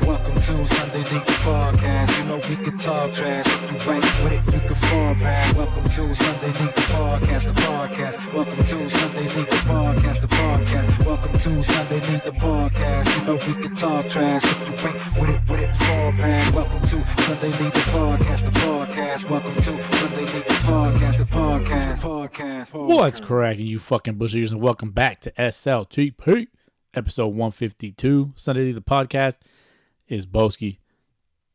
Welcome to Sunday League Podcast. You know we can talk trash. If you ain't with it, you can fall back. Welcome to Sunday League Podcast, the podcast. Welcome to Sunday League Podcast, the podcast. Welcome to Sunday League Podcast. You know we can talk trash. If you ain't with it, fall back. Welcome to Sunday League Podcast, the podcast. Welcome to Sunday League Podcast, the podcast. What's cracking, you fucking bushers, and welcome back to SLTP. Episode 152, Sunday the podcast, is Bowski,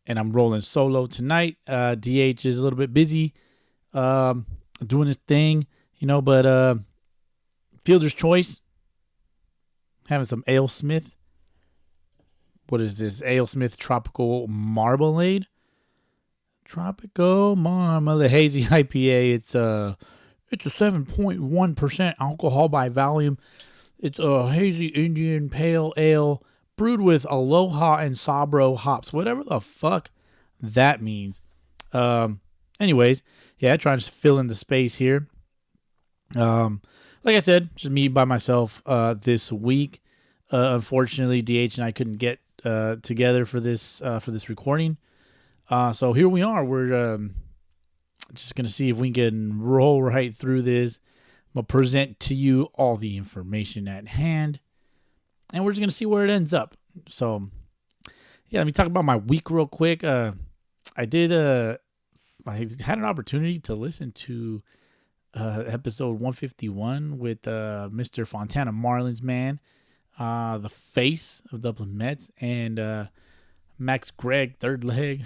and I'm rolling solo tonight. DH is a little bit busy doing his thing, but Fielder's Choice, having some Ale Smith. What is this? Ale Smith Tropical Marmalade? Tropical Marmalade, hazy IPA. It's a 7.1% alcohol by volume. It's a hazy Indian pale ale brewed with Aloha and Sabro hops, whatever the fuck that means. Anyways, trying to fill in the space here. Like I said, just me by myself this week. Unfortunately, DH and I couldn't get together for this recording. So here we are. We're just gonna see if we can roll right through this. I'll present to you all the information at hand, and we're just going to see where it ends up. So, let me talk about my week real quick. I had an opportunity to listen to episode 151 with Mr. Fontana Marlins man, the face of Dublin Mets, and Max Gregg, third leg.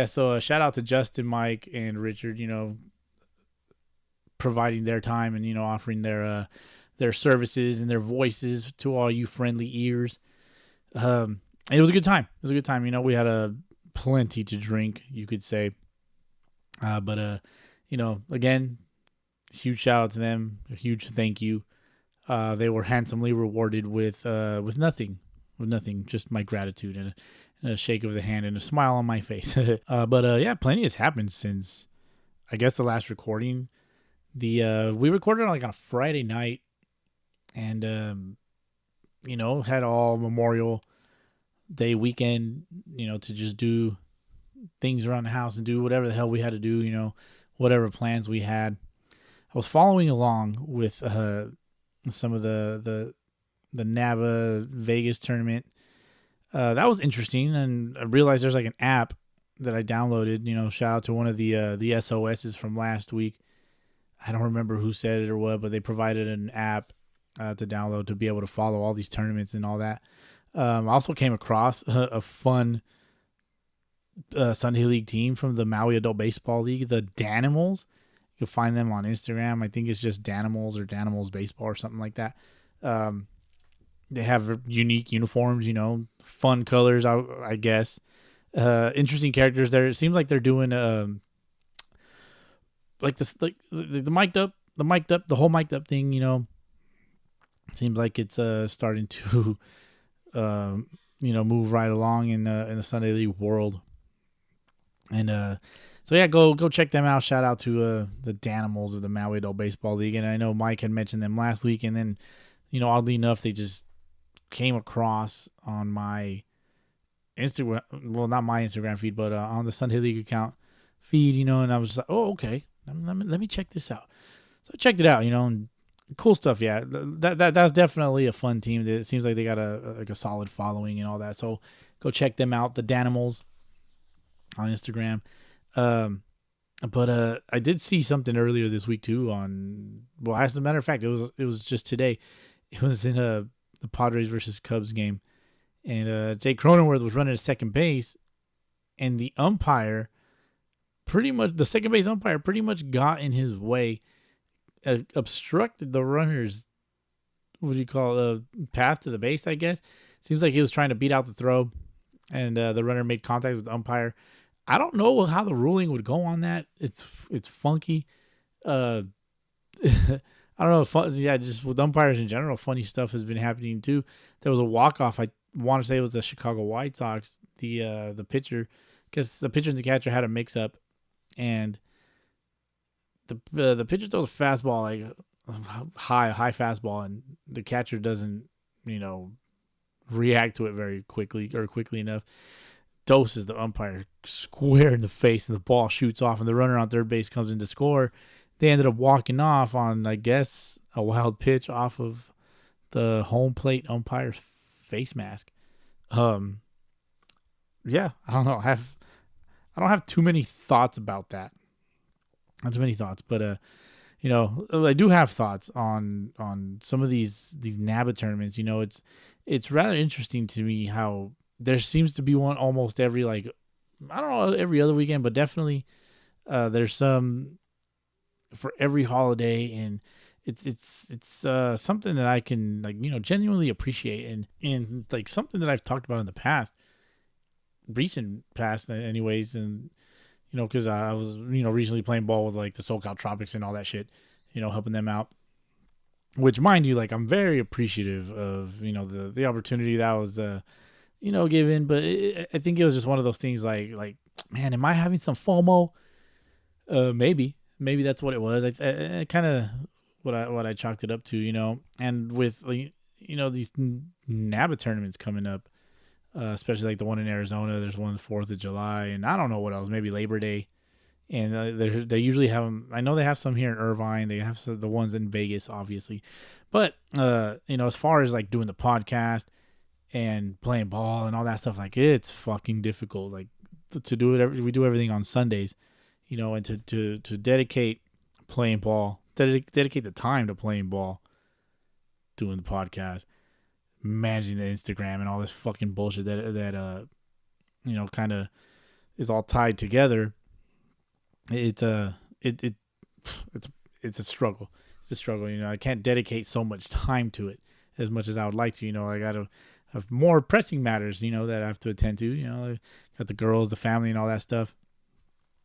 So shout out to Justin, Mike, and Richard, providing their time and offering their services and their voices to all you friendly ears. It was a good time. We had plenty to drink, you could say. But again, huge shout out to them. A huge thank you. They were handsomely rewarded with nothing, just my gratitude and a shake of the hand and a smile on my face. But plenty has happened since I guess the last recording. We recorded on a Friday night, and had all Memorial Day weekend, to just do things around the house and do whatever the hell we had to do, whatever plans we had. I was following along with some of the NAVA Vegas tournament. That was interesting, and I realized there's an app that I downloaded. Shout out to one of the S.O.S's from last week. I don't remember who said it or what, but they provided an app to download to be able to follow all these tournaments and all that. I also came across a fun Sunday League team from the Maui Adult Baseball League, the Danimals. You can find them on Instagram. I think it's just Danimals or Danimals Baseball or something like that. They have unique uniforms, fun colors, I guess. Interesting characters there. It seems like they're doing the whole mic'd up thing, seems like it's starting to move right along in the Sunday League world. And go check them out. Shout out to the Danimals of the Maui Adult Baseball League. And I know Mike had mentioned them last week, and then oddly enough they just came across on my Instagram, well, not my Instagram feed, but on the Sunday League account feed, and I was just like, oh, okay. Let me check this out. So I checked it out, and cool stuff. Yeah, that's definitely a fun team. It seems like they got a solid following and all that. So go check them out, the Danimals, on Instagram. But I did see something earlier this week too. As a matter of fact, it was just today. It was in the Padres versus Cubs game, and Jake Cronenworth was running at second base, and the second base umpire pretty much got in his way, obstructed the runner's, path to the base, I guess. Seems like he was trying to beat out the throw, and the runner made contact with the umpire. I don't know how the ruling would go on that. It's funky. I don't know. Just with umpires in general, funny stuff has been happening too. There was a walk-off. I want to say it was the Chicago White Sox, the pitcher, because the pitcher and the catcher had a mix-up, and the pitcher throws a fastball high fastball, and the catcher doesn't, react to it very quickly or quickly enough, doses the umpire square in the face, and the ball shoots off, and the runner on third base comes in to score. They ended up walking off on, I guess, a wild pitch off of the home plate umpire's face mask. Yeah, I don't know. I don't have too many thoughts about that. Not too many thoughts, but I do have thoughts on some of these NABA tournaments. It's rather interesting to me how there seems to be one almost every, I don't know, every other weekend, but definitely there's some for every holiday, and it's something that I can genuinely appreciate, and it's like something that I've talked about in the past, recent past anyways, and because I was recently playing ball with the SoCal Tropics and all that shit, helping them out. Which, mind you, I'm very appreciative of the opportunity that was given, but I think it was just one of those things man, am I having some FOMO? Maybe that's what it was. I kind of what I chalked it up to, and with these NABA tournaments coming up, especially the one in Arizona. There's one 4th of July, and I don't know what else. Maybe Labor Day, and they usually have them. I know they have some here in Irvine. They have the ones in Vegas, obviously, but as far as doing the podcast and playing ball and all that stuff, it's fucking difficult. To do it, we do everything on Sundays, and to dedicate playing ball, dedicate the time to playing ball, doing the podcast, managing the Instagram and all this fucking bullshit that kind of is all tied together. It's a struggle. It's a struggle. I can't dedicate so much time to it as much as I would like to. I got to have more pressing matters, that I have to attend to. Got the girls, the family, and all that stuff.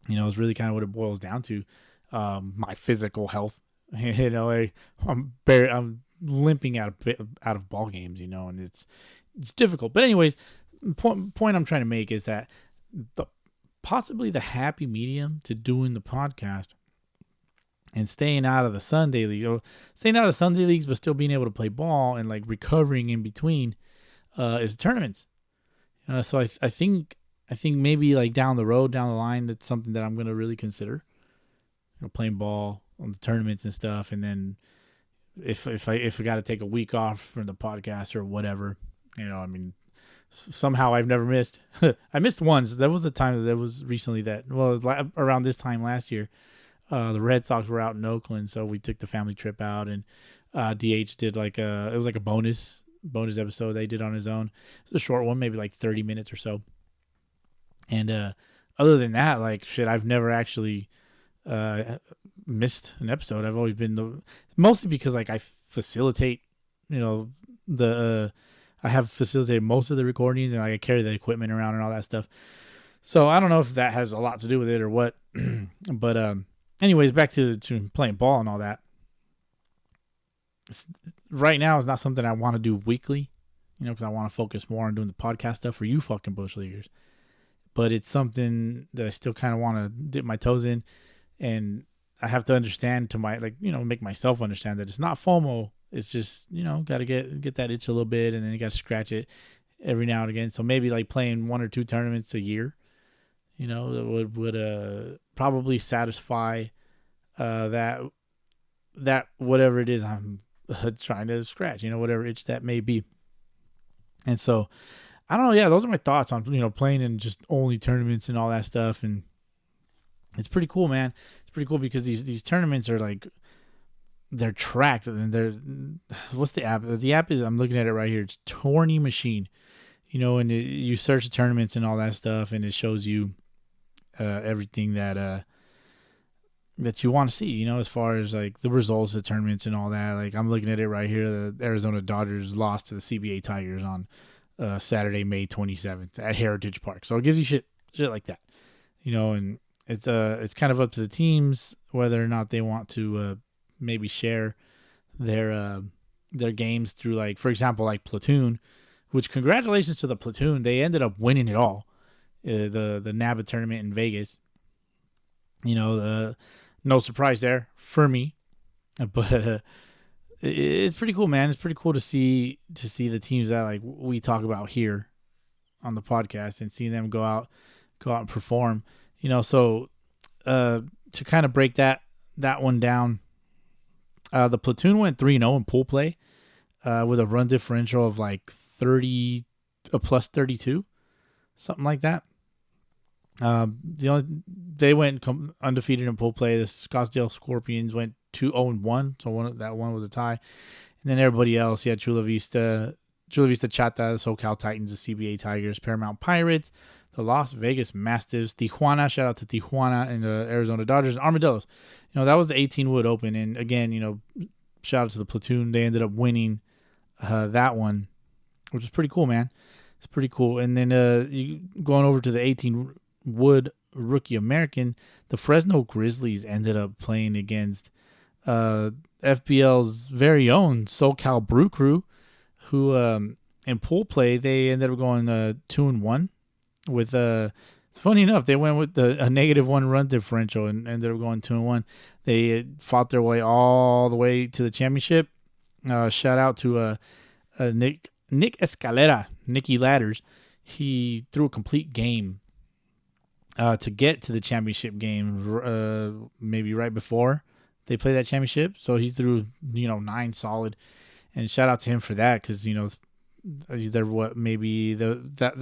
It's really kind of what it boils down to. My physical health. I'm limping out of ball games, and it's difficult. But anyways, point I'm trying to make is that possibly the happy medium to doing the podcast and staying out of the Sunday league, or staying out of Sunday leagues, but still being able to play ball and recovering in between, is tournaments. So I think maybe down the road, down the line, that's something that I'm going to really consider. Playing ball on the tournaments and stuff, and then if I got to take a week off from the podcast or whatever, somehow I've never missed. I missed once. There was a time that was recently it was around this time last year. The Red Sox were out in Oakland, so we took the family trip out, and DH did it was a bonus episode they did on his own. It's a short one, maybe 30 minutes or so. And other than that, I've never actually missed an episode. I've always been mostly because I facilitate, I have facilitated most of the recordings, and I carry the equipment around and all that stuff. So I don't know if that has a lot to do with it or what. But anyways, back to playing ball and all that. Right now is not something I want to do weekly, because I want to focus more on doing the podcast stuff for you fucking bush leaguers. But it's something that I still kind of want to dip my toes in, and I have to understand make myself understand that it's not FOMO. It's just, got to get that itch a little bit, and then you got to scratch it every now and again. So maybe playing 1 or 2 tournaments a year, that would probably satisfy that whatever it is I'm trying to scratch, whatever itch that may be. And so, I don't know. Yeah, those are my thoughts on, playing in just only tournaments and all that stuff. And it's pretty cool, man. It's pretty cool because these tournaments are they're tracked, and what's the app? The app is, I'm looking at it right here. It's Tourney Machine, and you search the tournaments and all that stuff, and it shows you everything that you want to see, as far as the results of the tournaments and all that. I'm looking at it right here. The Arizona Dodgers lost to the CBA Tigers on Saturday, May 27th at Heritage Park. So it gives you shit like that, and it's kind of up to the teams whether or not they want to maybe share their games through, for example, Platoon, which congratulations to the Platoon. They ended up winning it all, the NABA tournament in Vegas. No surprise there for me. But it's pretty cool, man. It's pretty cool to see the teams that like we talk about here on the podcast and seeing them go out and perform. So to kind of break that one down, the platoon went 3-0 in pool play with a run differential of like 30, plus 32, something like that. They went undefeated in pool play. The Scottsdale Scorpions went 2-0-1, so that one was a tie. And then everybody else, Chula Vista Chata, SoCal Titans, the CBA Tigers, Paramount Pirates, the Las Vegas Mastiffs, Tijuana, shout out to Tijuana, and the Arizona Dodgers, and Armadillos. That was the 18 Wood Open, and again, shout out to the platoon. They ended up winning that one, which is pretty cool, man. It's pretty cool. And then going over to the 18 Wood Rookie American, the Fresno Grizzlies ended up playing against FBL's very own SoCal Brew Crew, who in pool play they ended up going 2-1 with it's funny enough, they went with a -1 run differential and ended up going 2-1. They fought their way all the way to the championship. Shout out to Nick Escalera, Nicky Ladders. He threw a complete game to get to the championship game, maybe right before they played that championship. So he threw 9 solid, and shout out to him for that, because that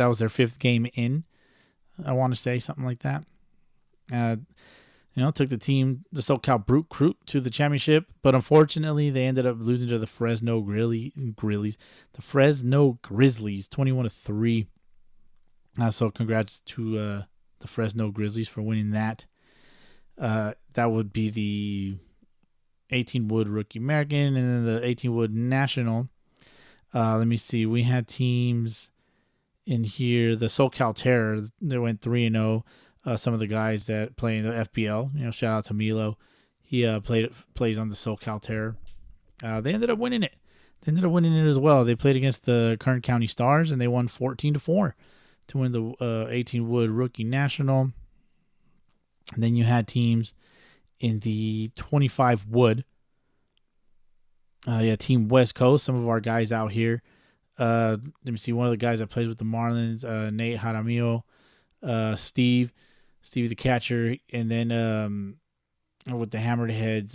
was their 5th game in, I want to say, something like that. Took the team, the SoCal Brute Crew, to the championship, but unfortunately they ended up losing to the Fresno Grizzlies, 21-3. So congrats to the Fresno Grizzlies for winning that. That would be the 18 Wood Rookie American, and then the 18 Wood National. Let me see. We had teams in here. The SoCal Terror, they went 3-0. Some of the guys that play in the FBL, shout out to Milo. He plays on the SoCal Terror. They ended up winning it. As well. They played against the Kern County Stars, and they won 14-4 to win the 18 Wood Rookie National. And then you had teams in the 25 Wood. Team West Coast, some of our guys out here. Let me see, one of the guys that plays with the Marlins, Nate Jaramillo, Steve the catcher, and then with the Hammerheads,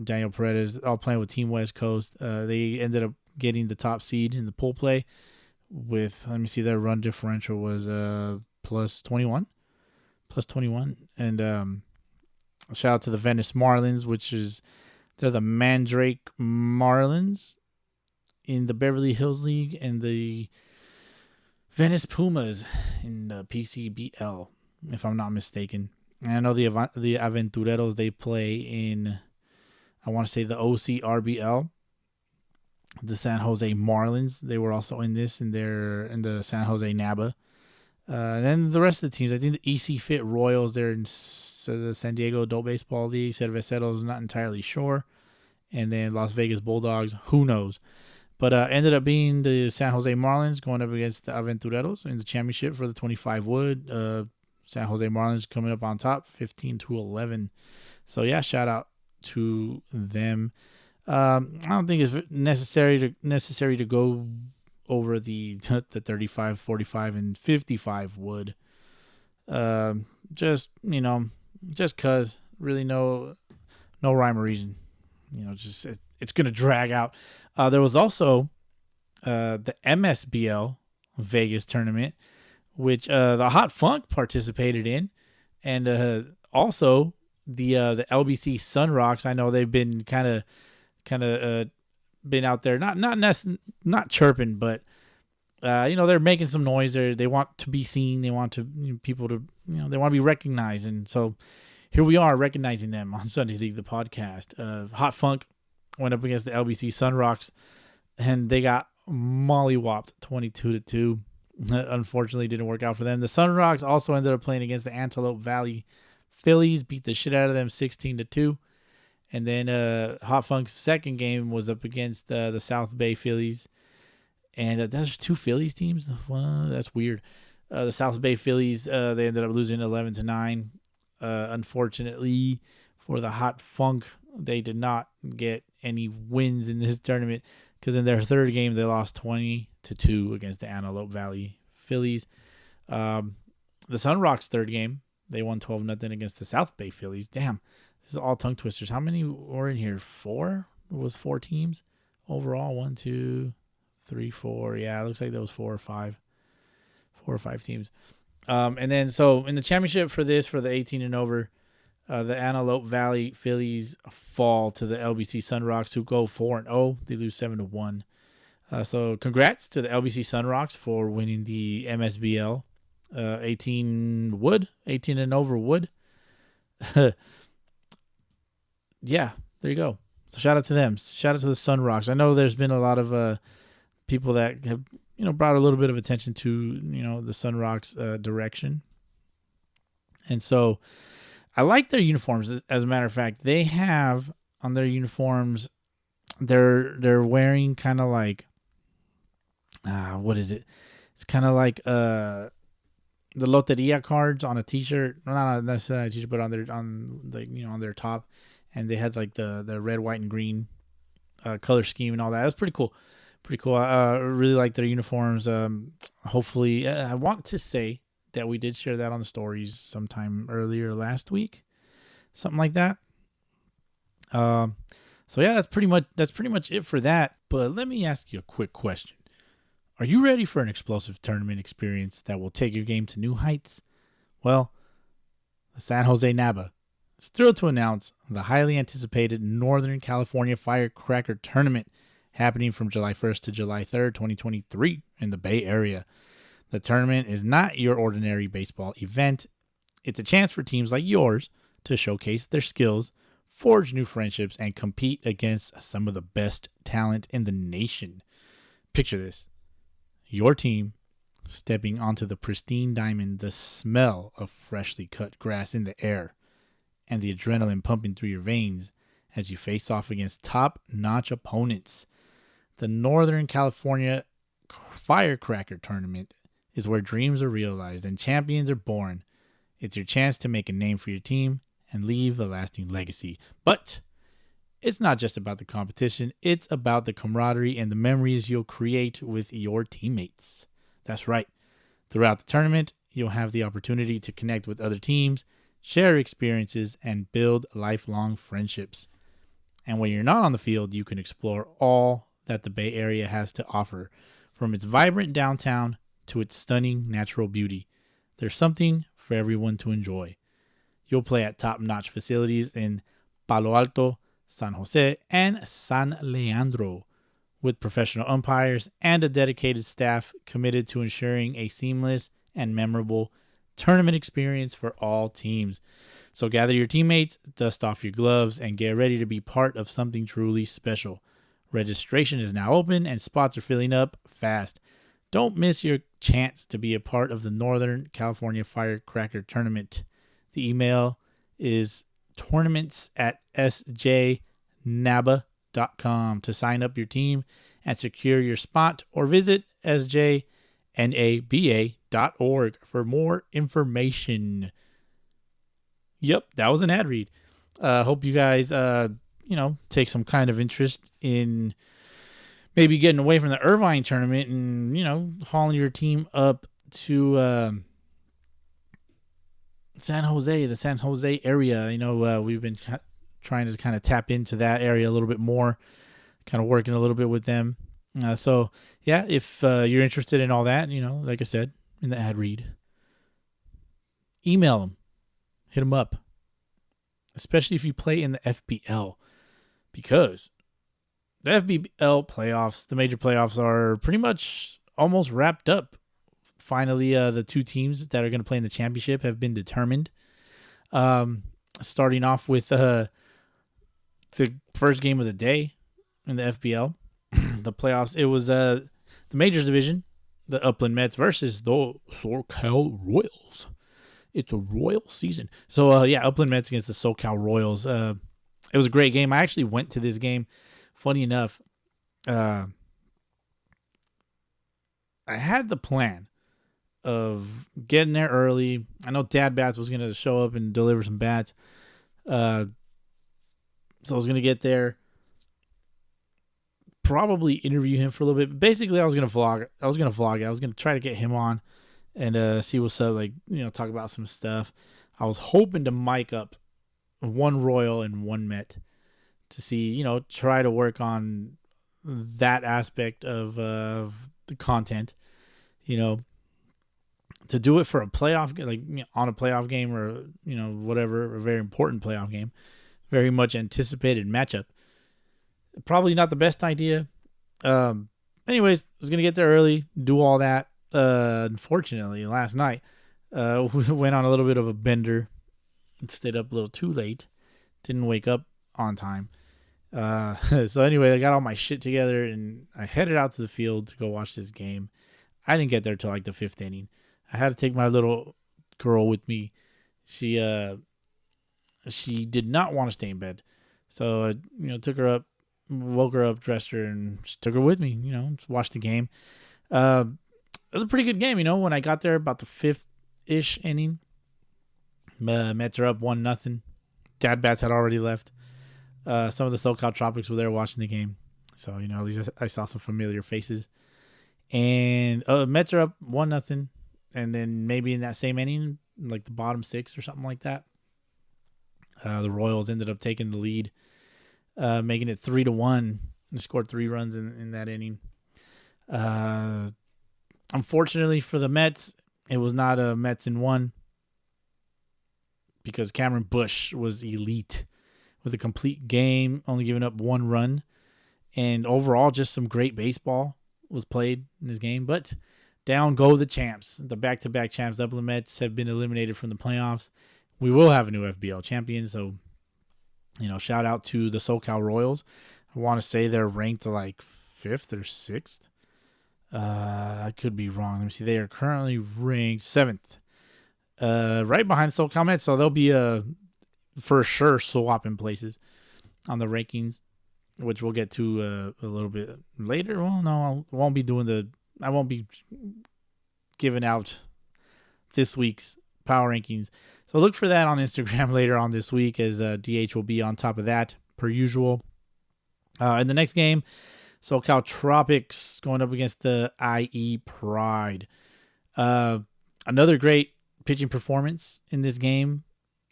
Daniel Paredes, all playing with Team West Coast. They ended up getting the top seed in the pool play with, let me see, their run differential was plus 21. And shout out to the Venice Marlins, they're the Mandrake Marlins in the Beverly Hills League, and the Venice Pumas in the PCBL, if I'm not mistaken. And I know the Aventureros, they play in, I want to say, the OCRBL. The San Jose Marlins, they were also in this, in the San Jose NABA. And then the rest of the teams, I think the EC Fit Royals, they're in the San Diego Adult Baseball League. Cerveceros, not entirely sure. And then Las Vegas Bulldogs, who knows. But ended up being the San Jose Marlins going up against the Aventureros in the championship for the 25 Wood. San Jose Marlins coming up on top, 15-11. So, yeah, shout out to them. I don't think it's necessary to go over the 35, 45, and 55 Wood. Just cause, really no rhyme or reason. Just it's gonna drag out. There was also the MSBL Vegas tournament, which the Hot Funk participated in, and also the LBC Sun Rocks. I know they've been kind of been out there, not chirping, but they're making some noise. They want to be seen. They want to people to they want to be recognized, and so here we are recognizing them on Sunday League, the podcast. Hot Funk went up against the LBC Sun Rocks, and they got mollywopped 22-2. Unfortunately, didn't work out for them. The Sun Rocks also ended up playing against the Antelope Valley Phillies, beat the shit out of them 16-2. And then Hot Funk's second game was up against the South Bay Phillies. And that's 2 Phillies teams? Well, that's weird. The South Bay Phillies, they ended up losing 11-9. Unfortunately for the Hot Funk, They did not get any wins in this tournament because in their third game they lost 20-2 against the Antelope Valley Phillies. The Sunrocks' third game, they won 12-0 against the South Bay Phillies. Damn, this is all tongue twisters. How many were in here? 4? It was 4 teams overall. 1, 2, 3, 4. Yeah, it looks like there was 4 or 5 teams. And then so in the championship for the 18 and over, the Antelope Valley Phillies fall to the LBC Sunrocks, who go 4-0. They lose 7-1. So congrats to the LBC Sunrocks for winning the MSBL 18 and over wood. Yeah, there you go. So shout out to them. Shout out to the Sunrocks. I know there's been a lot of people that have brought a little bit of attention to the Sunrocks direction, and so I like their uniforms. As a matter of fact, they have on their uniforms, they're wearing kind of like what is it? It's kind of like the Loteria cards on a T-shirt. Not necessarily a T-shirt, but on their top, and they had like the red, white, and green color scheme and all that. It was pretty cool. Pretty cool. I really like their uniforms. Hopefully, I want to say that we did share that on the stories sometime earlier last week, something like that. So yeah, that's pretty much it for that. But let me ask you a quick question. Are you ready for an explosive tournament experience that will take your game to new heights? Well, the San Jose NABA is thrilled to announce the highly anticipated Northern California Firecracker Tournament happening from July 1st to July 3rd, 2023 in the Bay Area. The tournament is not your ordinary baseball event. It's a chance for teams like yours to showcase their skills, forge new friendships, and compete against some of the best talent in the nation. Picture this. Your team stepping onto the pristine diamond, the smell of freshly cut grass in the air, and the adrenaline pumping through your veins as you face off against top-notch opponents. The Northern California Firecracker Tournament is where dreams are realized and champions are born. It's your chance to make a name for your team and leave a lasting legacy. But it's not just about the competition. It's about the camaraderie and the memories you'll create with your teammates. That's right. Throughout the tournament, you'll have the opportunity to connect with other teams, share experiences, and build lifelong friendships. And when you're not on the field, you can explore all that the Bay Area has to offer, from its vibrant downtown to its stunning natural beauty. There's something for everyone to enjoy. You'll play at top-notch facilities in Palo Alto, San Jose, and San Leandro, with professional umpires and a dedicated staff committed to ensuring a seamless and memorable tournament experience for all teams. So gather your teammates, dust off your gloves, and get ready to be part of something truly special. Registration is now open and spots are filling up fast. Don't miss your chance to be a part of the Northern California Firecracker Tournament. The email is tournaments@sjnaba.com to sign up your team and secure your spot, or visit sjnaba.org for more information. Yep, that was an ad read. Hope you guys, take some kind of interest in maybe getting away from the Irvine tournament and, hauling your team up to the San Jose area. We've been trying to kind of tap into that area a little bit more, kind of working a little bit with them. So, yeah, if you're interested in all that, like I said in the ad read, email them, hit them up, especially if you play in the FBL, because the FBL playoffs, the major playoffs, are pretty much almost wrapped up. Finally, the two teams that are going to play in the championship have been determined. Starting off with the first game of the day in the FBL, the playoffs. It was the Majors division, the Upland Mets versus the SoCal Royals. It's a Royal season. So, Upland Mets against the SoCal Royals. It was a great game. I actually went to this game. Funny enough, I had the plan of getting there early. I know Dad Bats was going to show up and deliver some bats. So I was gonna get there, probably interview him for a little bit. But basically, I was gonna vlog. I was gonna try to get him on and see what's up. Like, talk about some stuff. I was hoping to mic up one Royal and one Met to see, try to work on that aspect of the content. To do it for a playoff, like on a playoff game or whatever, a very important playoff game, very much anticipated matchup. Probably not the best idea. Anyways, I was gonna get there early, do all that. Unfortunately, last night we went on a little bit of a bender and stayed up a little too late. Didn't wake up on time. So anyway, I got all my shit together and I headed out to the field to go watch this game. I didn't get there till like the 5th inning. I had to take my little girl with me. She did not want to stay in bed. So I, took her up, woke her up, dressed her, and just took her with me, to watch the game. It was a pretty good game, when I got there about the 5th-ish inning. Mets are up 1-0. Dad Bats had already left. Some of the SoCal Tropics were there watching the game. So, at least I saw some familiar faces. And Mets are up 1-0. And then maybe in that same inning, like the bottom 6 or something like that, the Royals ended up taking the lead, making it 3-1. They scored 3 runs in that inning. Unfortunately for the Mets, it was not a Mets in 1 because Cameron Bush was elite with a complete game, only giving up 1 run. And overall, just some great baseball was played in this game. But down go the champs. The back-to-back champs, Dublin Mets, have been eliminated from the playoffs. We will have a new FBL champion, so, shout out to the SoCal Royals. I want to say they're ranked like 5th or 6th. I could be wrong. Let me see. They are currently ranked 7th. Right behind SoCal Mets, so they'll be for sure swapping places on the rankings, which we'll get to a little bit later. Well, no, I won't be giving out this week's power rankings. So look for that on Instagram later on this week, as DH will be on top of that per usual. In the next game, SoCal Tropics going up against the IE Pride. Another great pitching performance in this game,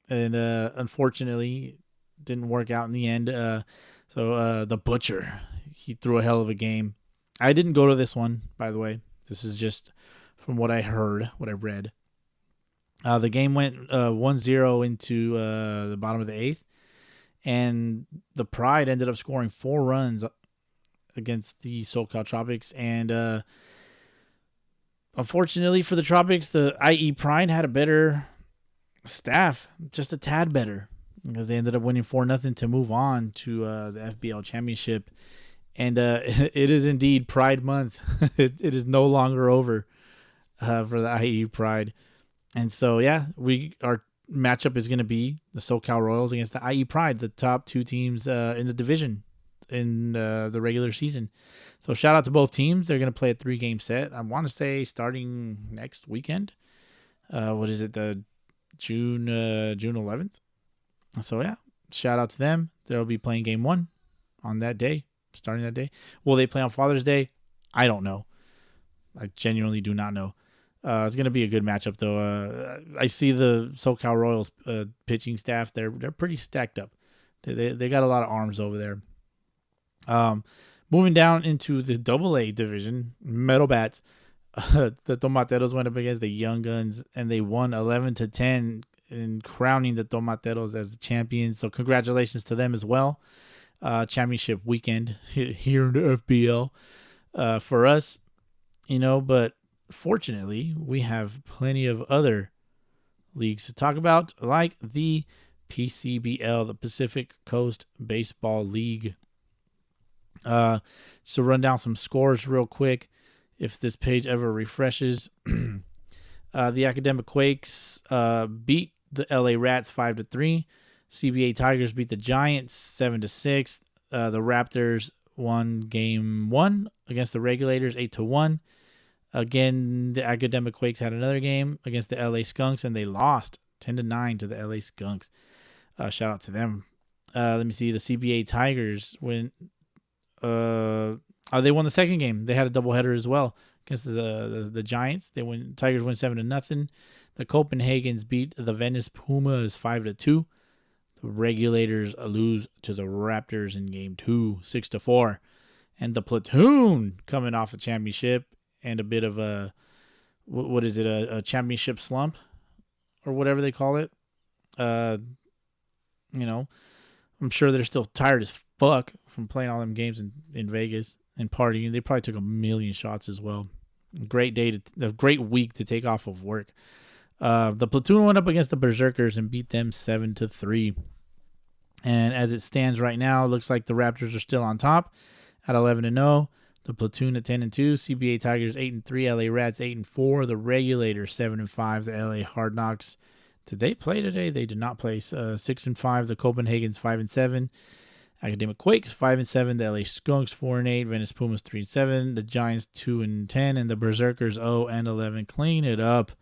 and unfortunately didn't work out in the end. So the Butcher, he threw a hell of a game. I didn't go to this one, by the way. This is just from what I heard, what I read. The game went 1-0 into the bottom of the 8th, and the Pride ended up scoring 4 runs against the SoCal Tropics. And unfortunately for the Tropics, the IE Pride had a better staff, just a tad better, because they ended up winning 4-0 to move on to the FBL Championship. And it is indeed Pride Month. It is no longer over for the IE Pride. And so, our matchup is going to be the SoCal Royals against the IE Pride, the top 2 teams in the division in the regular season. So shout out to both teams. They're going to play a 3-game set. I want to say starting next weekend. What is it? The June 11th. So shout out to them. They'll be playing game 1 on that day, starting that day. Will they play on Father's Day? I don't know. I genuinely do not know. It's going to be a good matchup, though. I see the SoCal Royals pitching staff. They're pretty stacked up. They got a lot of arms over there. Moving down into the AA division, Metal Bats. The Tomateros went up against the Young Guns, and they won 11-10 in crowning the Tomateros as the champions. So congratulations to them as well. Championship weekend here in the FBL for us, but fortunately we have plenty of other leagues to talk about, like the PCBL, the Pacific Coast Baseball League. So run down some scores real quick if this page ever refreshes. The Academic Quakes beat the LA Rats 5-3. CBA Tigers beat the Giants 7-6. The Raptors won game 1 against the Regulators 8-1. Again, the Academic Quakes had another game against the LA Skunks, and they lost 10-9 to the LA Skunks. Shout out to them. Let me see. The CBA Tigers they won the second game. They had a doubleheader as well against the Giants. Tigers win 7-0. The Copenhagen's beat the Venice Pumas 5-2. The Regulators lose to the Raptors in game 2, 6-4. And the Platoon coming off the championship and a bit of a a championship slump or whatever they call it. I'm sure they're still tired as fuck from playing all them games in Vegas and partying. They probably took 1,000,000 shots as well. A great week to take off of work. The Platoon went up against the Berserkers and beat them 7-3. And as it stands right now, it looks like the Raptors are still on top at 11-0. The Platoon at 10-2. CBA Tigers 8-3. LA Rats 8-4. The Regulators 7-5. The LA Hard Knocks. Did they play today? They did not play. 6-5. The Copenhagen's 5-7. Academic Quakes 5-7. The LA Skunks 4-8. Venice Pumas 3-7. The Giants 2-10. And the Berserkers 0-11. Clean it up.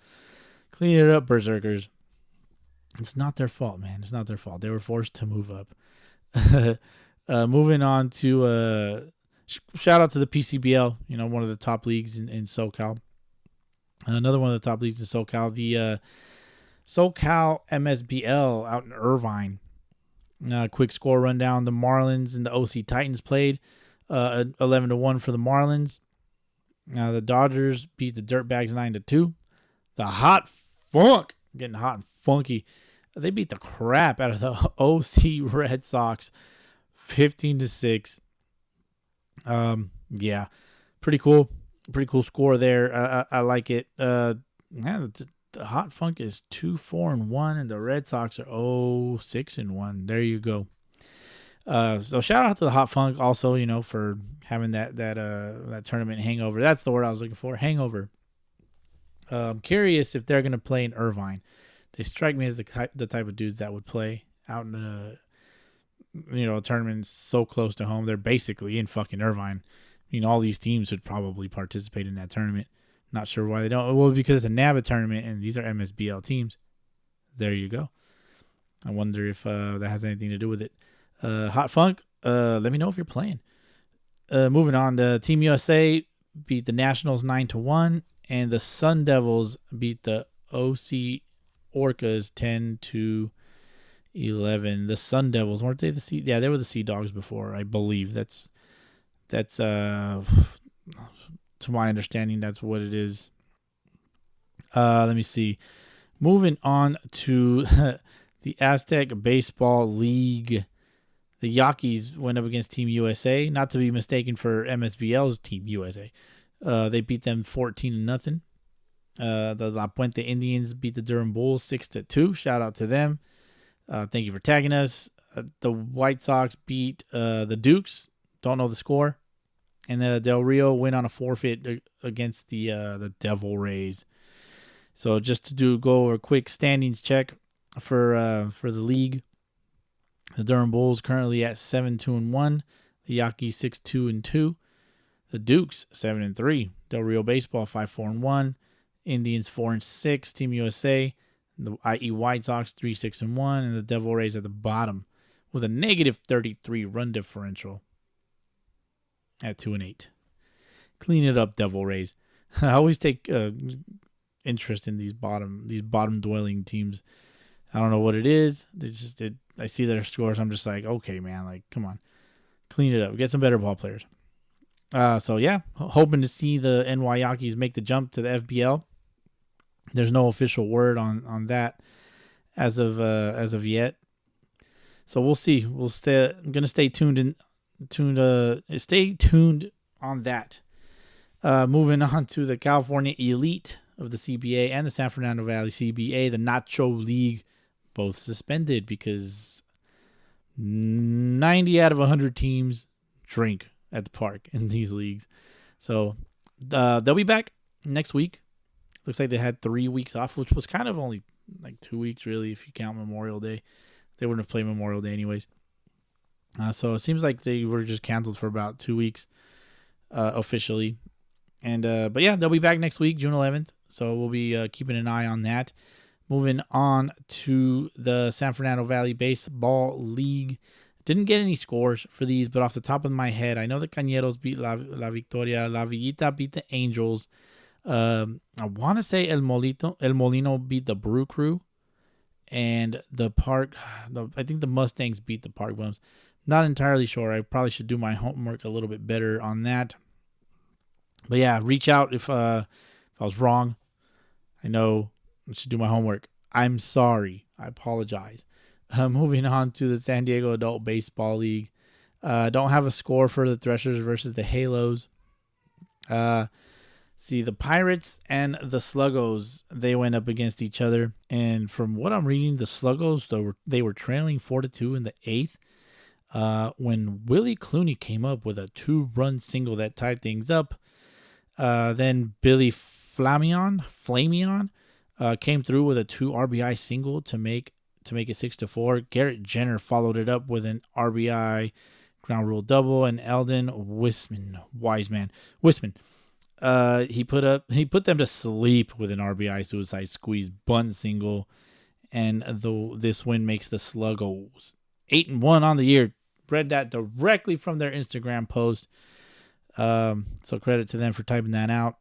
Clean it up, Berserkers. It's not their fault, man. It's not their fault. They were forced to move up. Moving on to shout out to the PCBL, one of the top leagues in SoCal. Another one of the top leagues in SoCal, the SoCal MSBL out in Irvine. Quick score rundown. The Marlins and the OC Titans played 11-1 for the Marlins. The Dodgers beat the Dirtbags 9-2. The Hot Funk, getting hot and funky, they beat the crap out of the OC Red Sox 15-6. Yeah, pretty cool score there. I like it. The Hot Funk is 2-4-1, and the Red Sox are 6-1. There you go. So shout out to the Hot Funk also, for having that tournament hangover. That's the word I was looking for, hangover. I'm curious if they're gonna play in Irvine. They strike me as the type of dudes that would play out in a tournament so close to home. They're basically in fucking Irvine. All these teams would probably participate in that tournament. Not sure why they don't. Well, because it's a NABA tournament and these are MSBL teams. There you go. I wonder if that has anything to do with it. Hot Funk, let me know if you're playing. Moving on, the Team USA beat the Nationals 9-1, and the Sun Devils beat the OC Orcas 10-11. The Sun Devils, weren't they the Sea? Yeah, they were the Sea Dogs before, I believe. That's to my understanding, that's what it is. Let me see. Moving on to the Aztec Baseball League. The Yankees went up against Team USA, not to be mistaken for MSBL's Team USA. They beat them 14-0. The La Puente Indians beat the Durham Bulls 6-2. Shout out to them. Thank you for tagging us. The White Sox beat the Dukes. Don't know the score. And the Del Rio went on a forfeit against the Devil Rays. So just to go over a quick standings check for the league. The Durham Bulls currently at 7-2-1. The Yankees 6-2-2. The Dukes 7-3. Del Rio Baseball 5-4-1. Indians 4-6. Team USA, the i.e. White Sox 3-6-1, and the Devil Rays at the bottom with a -33 run differential at 2-8. Clean it up, Devil Rays. I always take interest in these bottom dwelling teams. I don't know what it is. I see their scores. I'm just like, okay, man, like, come on, clean it up. Get some better ball players. So yeah, hoping to see the NY Yankees make the jump to the FBL. There's no official word on that as of yet. So we'll see. I'm gonna stay tuned stay tuned on that. Moving on to the California Elite of the CBA and the San Fernando Valley CBA, the Nacho League, both suspended because 90 out of 100 teams drink at the park in these leagues. So they'll be back next week. Looks like they had 3 weeks off, which was kind of only like 2 weeks, really, if you count Memorial Day. They wouldn't have played Memorial Day anyways. So it seems like they were just canceled for about 2 weeks officially. And but yeah, they'll be back next week, June 11th. So we'll be keeping an eye on that. Moving on to the San Fernando Valley Baseball League. Didn't get any scores for these, but off the top of my head, I know the Cañeros beat La Victoria. La Villita beat the Angels. I want to say El Molino beat the Brew Crew. And I think the Mustangs beat the Park Bums. Not entirely sure. I probably should do my homework a little bit better on that. But yeah, reach out if I was wrong. I know I should do my homework. I'm sorry. I apologize. Moving on to the San Diego Adult Baseball League. Don't have a score for the Threshers versus the Halos. See, the Pirates and the Sluggos, they went up against each other. And from what I'm reading, the Sluggos, they were trailing 4-2 in the 8th. When Willie Clooney came up with a 2-run single that tied things up. Then Billy Flamion came through with a 2 RBI single to make it 6-4. Garrett Jenner followed it up with an RBI ground rule double, and Eldon Wisman, he put them to sleep with an RBI suicide squeeze bunt single, and this win makes the Sluggos 8-1 on the year. Read that directly from their Instagram post. So credit to them for typing that out.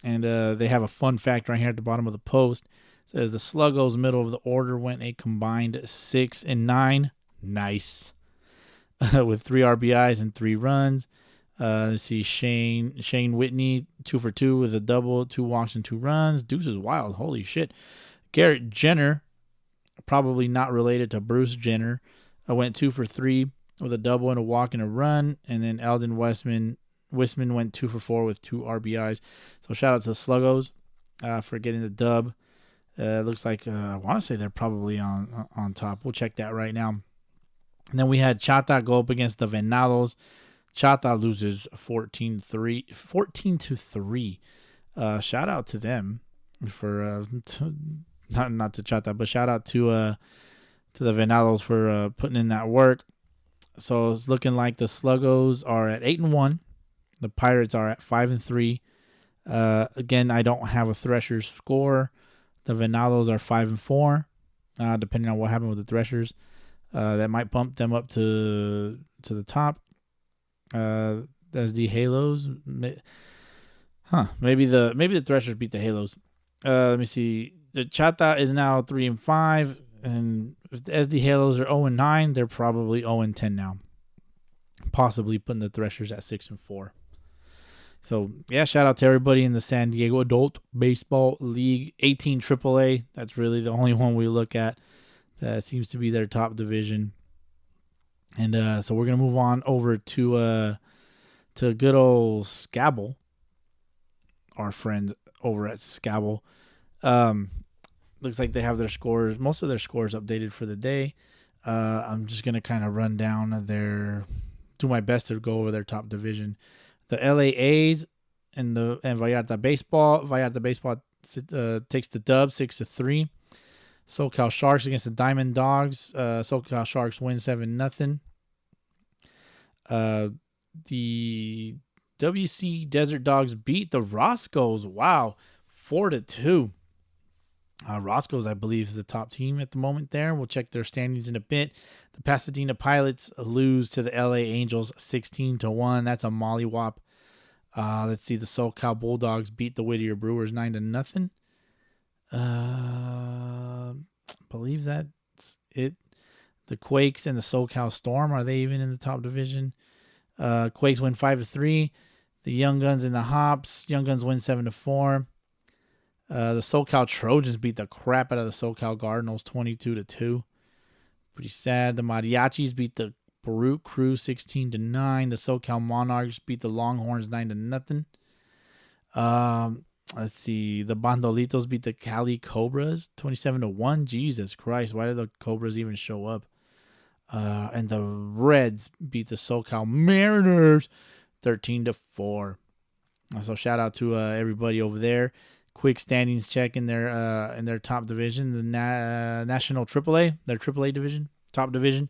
And they have a fun fact right here at the bottom of the post. It says the Sluggos middle of the order went a combined 6-9. Nice. With 3 RBIs and 3 runs. Let's see, Shane Whitney 2 for 2 with a double, 2 walks and 2 runs. Deuce is wild. Holy shit. Garrett Jenner, probably not related to Bruce Jenner, went 2 for 3 with a double and a walk and a run. And then Eldon Wisman went 2 for 4 with 2 RBIs. So shout out to the Sluggos for getting the dub. Looks like I want to say they're probably on top. We'll check that right now. And then we had Chata go up against the Venados. Chata loses 14-3. Shout out to them for not to Chata, but shout out to the Venados for putting in that work. So it's looking like the Sluggos are at 8-1. The Pirates are at 5-3. Again, I don't have a Threshers score. The Venados are 5-4. Depending on what happened with the Threshers, that might bump them up to the top. As the Halos, maybe the Threshers beat the Halos. Let me see. The Chata is now 3-5, and as the Halos are 0-9, they're probably 0-10 now. Possibly putting the Threshers at 6-4. So, yeah, shout out to everybody in the San Diego Adult Baseball League, 18 AAA. That's really the only one we look at. That seems to be their top division. And so we're going to move on over to good old Scabble, our friends over at Scabble. Looks like they have their scores, most of their scores updated for the day. I'm just going to kind of run down do my best to go over their top division. The LAAs and Vallarta Baseball. Vallarta Baseball takes the dub 6-3. SoCal Sharks against the Diamond Dogs. SoCal Sharks win 7-0. The WC Desert Dogs beat the Roscoes. Wow, 4-2. Roscoes, I believe, is the top team at the moment there. We'll check their standings in a bit. The Pasadena Pilots lose to the LA Angels 16-1. That's a mollywop. Let's see. The SoCal Bulldogs beat the Whittier Brewers 9-0. Believe that's it. The Quakes and the SoCal Storm, are they even in the top division? Quakes win 5-3. The Young Guns and the Hops. Young Guns win 7-4. The SoCal Trojans beat the crap out of the SoCal Cardinals 22-2. Pretty sad. The Mariachis beat the Baruch Crew 16-9. The SoCal Monarchs beat the Longhorns 9-0. Let's see. The Bandolitos beat the Cali Cobras 27-1. Jesus Christ, why did the Cobras even show up? And the Reds beat the SoCal Mariners 13-4. So shout out to everybody over there. Quick standings check in their top division, the National AAA, their AAA division, top division.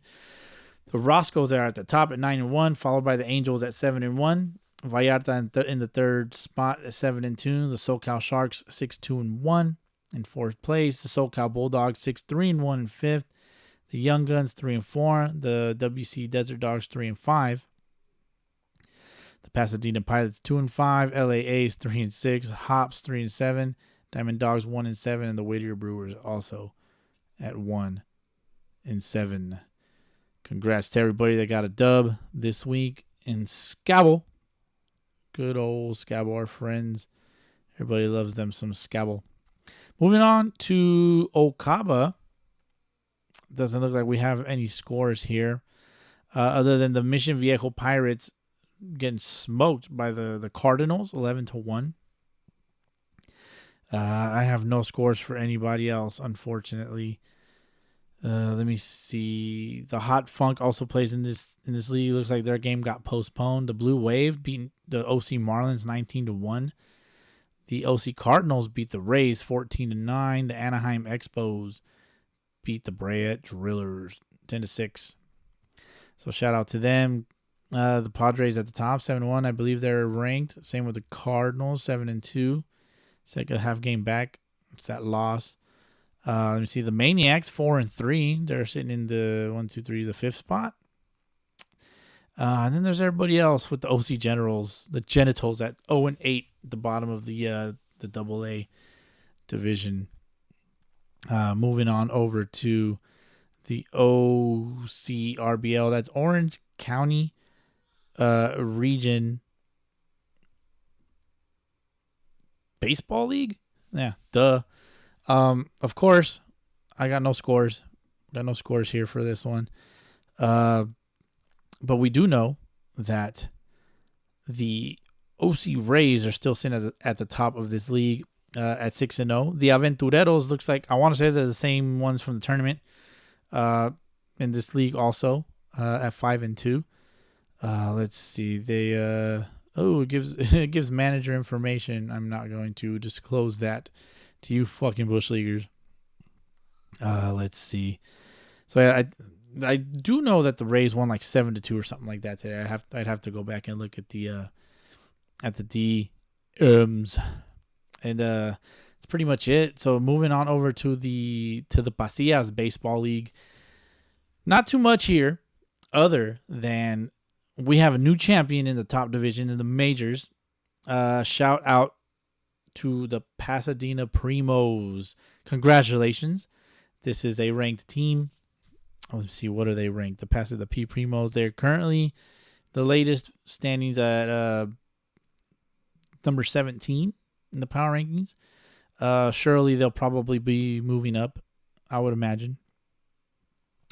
The Roscoes are at the top at 9-1, followed by the Angels at 7-1. Vallarta in the third spot at 7-2. The SoCal Sharks 6-2-1, in fourth place. The SoCal Bulldogs 6-3-1 in fifth. The Young Guns 3-4. The WC Desert Dogs 3-5. The Pasadena Pilots 2-5. LA A's 3-6. Hops 3-7. Diamond Dogs 1-7, and the Whittier Brewers also at 1-7. Congrats to everybody that got a dub this week in Scabble. Good old Scabble, our friends. Everybody loves them some Scabble. Moving on to Okaba. Doesn't look like we have any scores here, other than the Mission Viejo Pirates getting smoked by the Cardinals, 11-1. I have no scores for anybody else, unfortunately. Let me see. The Hot Funk also plays in this league. Looks like their game got postponed. The Blue Wave beat the OC Marlins 19-1. The OC Cardinals beat the Rays 14-9. The Anaheim Expos beat the Brea Drillers 10-6. So shout out to them. The Padres at the top 7-1. I believe they're ranked. Same with the Cardinals 7-2. Second half game back. It's that loss. Let me see. The Maniacs 4-3. They're sitting in the fifth spot. And then there's everybody else with the OC Generals, the Genitals at 0-8, at the bottom of the AA division. Moving on over to the OCRBL. That's Orange County Region Baseball League. Yeah, duh. Of course, I got no scores. Got no scores here for this one. But we do know that the OC Rays are still sitting at the top of this league at 6-0. The Aventureros looks like, I want to say they're the same ones from the tournament in this league also at 5-2. Let's see. They it gives manager information. I'm not going to disclose that to you fucking bush leaguers. Let's see. So I do know that the Rays won like 7-2 or something like that today. I'd have to go back and look at the DMs, and that's pretty much it. So moving on over to the Pasillas Baseball League. Not too much here, other than we have a new champion in the top division in the majors. Shout out to the Pasadena Primos. Congratulations. This is a ranked team. Let's see, what are they ranked? The P Primos. They're currently the latest standings at number 17 in the power rankings. Surely they'll probably be moving up, I would imagine.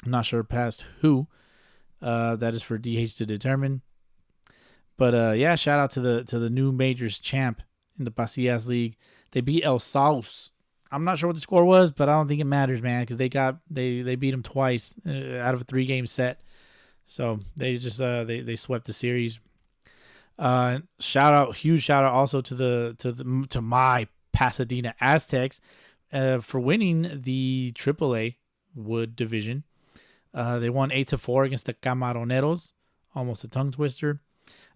I'm not sure past who. That is for DH to determine. But yeah, shout out to the new majors champ in the Pasillas League. They beat S.O.S. I'm not sure what the score was, but I don't think it matters, man, because they beat them twice out of a 3-game set. So they just they swept the series. Huge shout out also to my Pasadena Aztecs for winning the AAA Wood division. They won 8-4 against the Camaroneros, almost a tongue twister.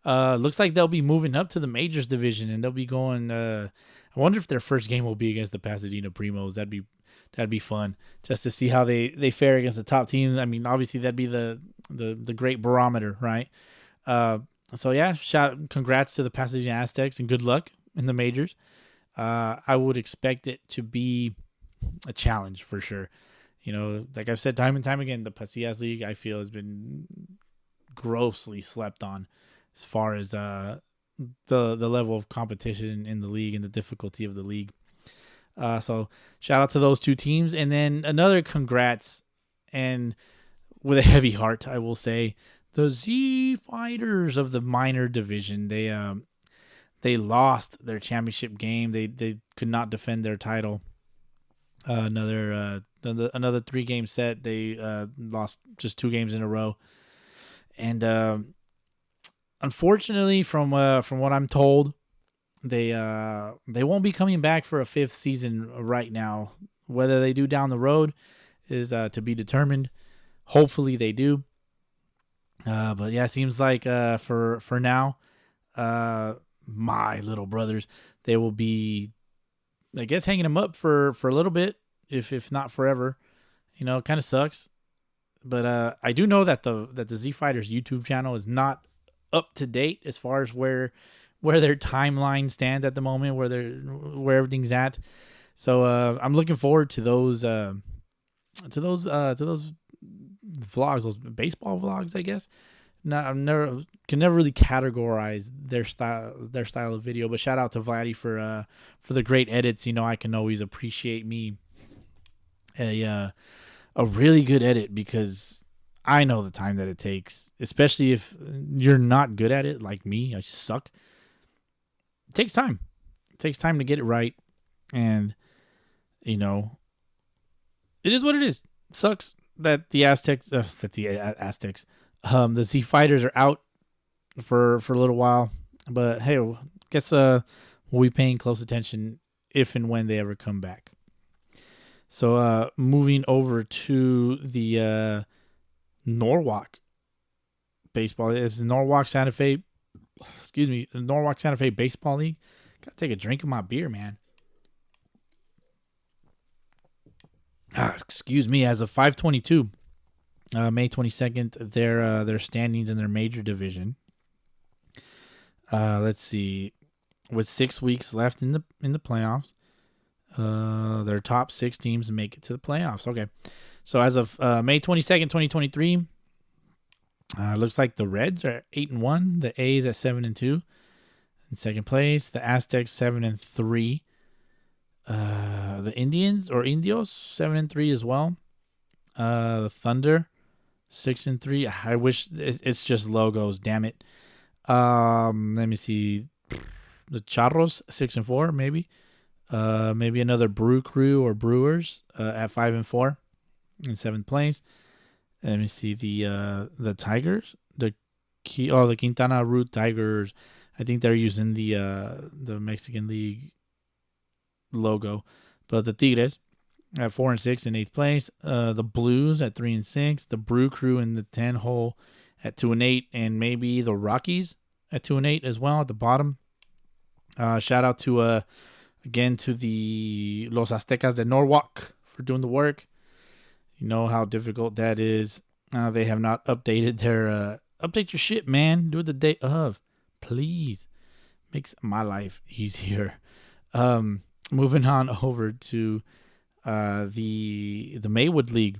Looks like they'll be moving up to the majors division, and they'll be going. I wonder if their first game will be against the Pasadena Primos. That'd be fun just to see how they fare against the top teams. I mean, obviously that'd be the great barometer, right? So yeah, congrats to the Pasadena Aztecs and good luck in the majors. I would expect it to be a challenge for sure. You know, like I've said time and time again, the Pasillas League I feel has been grossly slept on as far as the level of competition in the league and the difficulty of the league. So shout out to those two teams. And then another congrats, and with a heavy heart, I will say, the Z Fighters of the minor division. They lost their championship game. They could not defend their title. Another 3-game set. They lost just 2 games in a row. And unfortunately, from what I'm told, they won't be coming back for a 5th season right now. Whether they do down the road is to be determined. Hopefully they do. But yeah, it seems like for now, my little brothers, they will be I guess hanging him up for a little bit, if not forever. It kind of sucks. But I do know that the Z Fighters YouTube channel is not up to date as far as where their timeline stands at the moment, where everything's at. So I'm looking forward to those vlogs, those baseball vlogs, I guess. Can never really categorize their style of video, but shout out to Vladdy for the great edits. I can always appreciate me a really good edit, because I know the time that it takes, especially if you're not good at it like me. I suck. It takes time. It takes time to get it right, and it is what it is. It sucks that the Z Fighters are out for a little while, but hey, I guess we'll be paying close attention if and when they ever come back. So moving over to the Norwalk baseball, is the Norwalk Santa Fe Baseball League. Gotta take a drink of my beer, man. Excuse me. As of 5/22, May 22nd, their standings in their major division. Let's see, with 6 weeks left in the playoffs, their top 6 teams make it to the playoffs. Okay, so as of May 22nd, 2023, looks like the Reds are 8-1, the A's at 7-2 in second place, the Aztecs 7-3, the Indians or Indios 7-3 as well, the Thunder 6-3. I wish it's just logos, damn it. Let me see, the Charros 6-4, maybe. Maybe another Brew Crew or Brewers at 5-4 in 7th place. Let me see the Tigers, the Quintana Roo Tigers. I think they're using the Mexican League logo, but the Tigres at 4-6 in 8th place. The Blues at 3-6. The Brew Crew in the 10 hole at 2-8, and maybe the Rockies at 2-8 as well at the bottom. Shout out to again to the Los Aztecas de Norwalk for doing the work. You know how difficult that is. They have not updated their update your shit, man. Do it the day of, please. Makes my life easier. Moving on over to the Maywood League.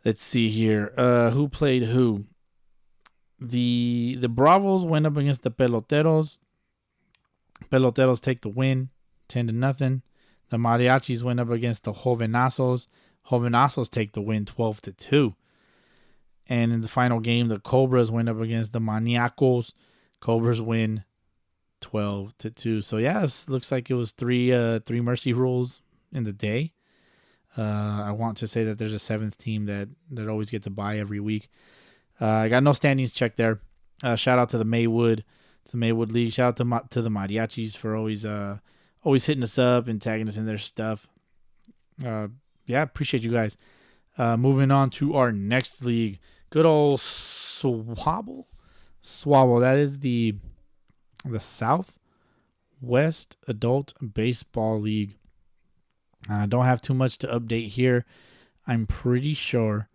Let's see here. Who played who? The Bravos went up against the Peloteros. Peloteros take the win, 10-0. The Mariachis went up against the Jovenazos. Jovenazos take the win, 12-2. And in the final game, the Cobras went up against the Maniacos. Cobras win 12-2. So yeah, it looks like it was three mercy rules in the day. I want to say that there's a 7th team that always gets a bye every week. I got no standings checked there. Shout out to the Maywood. It's the Maywood League. Shout out to the Mariachis for always hitting us up and tagging us in their stuff. Yeah, appreciate you guys. Moving on to our next league. Good old Swabble. That is the Southwest Adult Baseball League. I don't have too much to update here. I'm pretty sure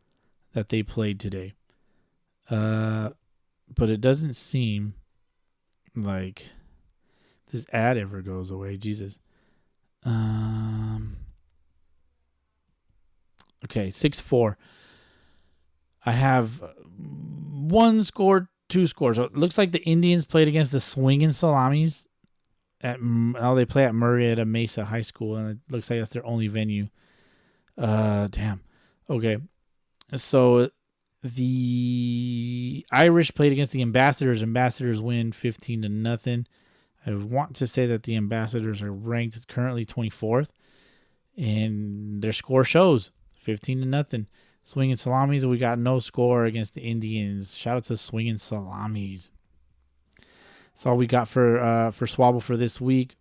that they played today. But it doesn't seem like this ad ever goes away. Jesus. Okay, 6-4. I have 1 score, 2 scores. So it looks like the Indians played against the Swinging Salamis. They play at Marietta Mesa High School, and it looks like that's their only venue. Damn. Okay. So the Irish played against the Ambassadors. Ambassadors win 15-0. I want to say that the Ambassadors are ranked currently 24th, and their score shows 15-0. Swinging Salamis, we got no score against the Indians. Shout out to Swinging Salamis. That's all we got for Swabble for this week.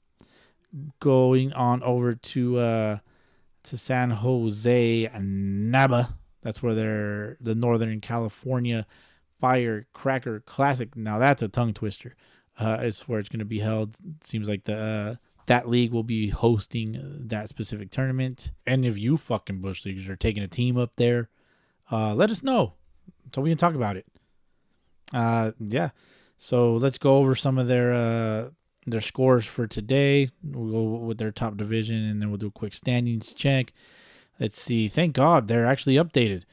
Going on over to San Jose Naba. That's where the Northern California Firecracker Classic. Now that's a tongue twister. Is where it's going to be held. Seems like the that league will be hosting that specific tournament. And if you fucking Bush Leaguers are taking a team up there, let us know so we can talk about it. Yeah. So let's go over some of their scores for today. We'll go with their top division, and then we'll do a quick standings check. Let's see. Thank God they're actually updated.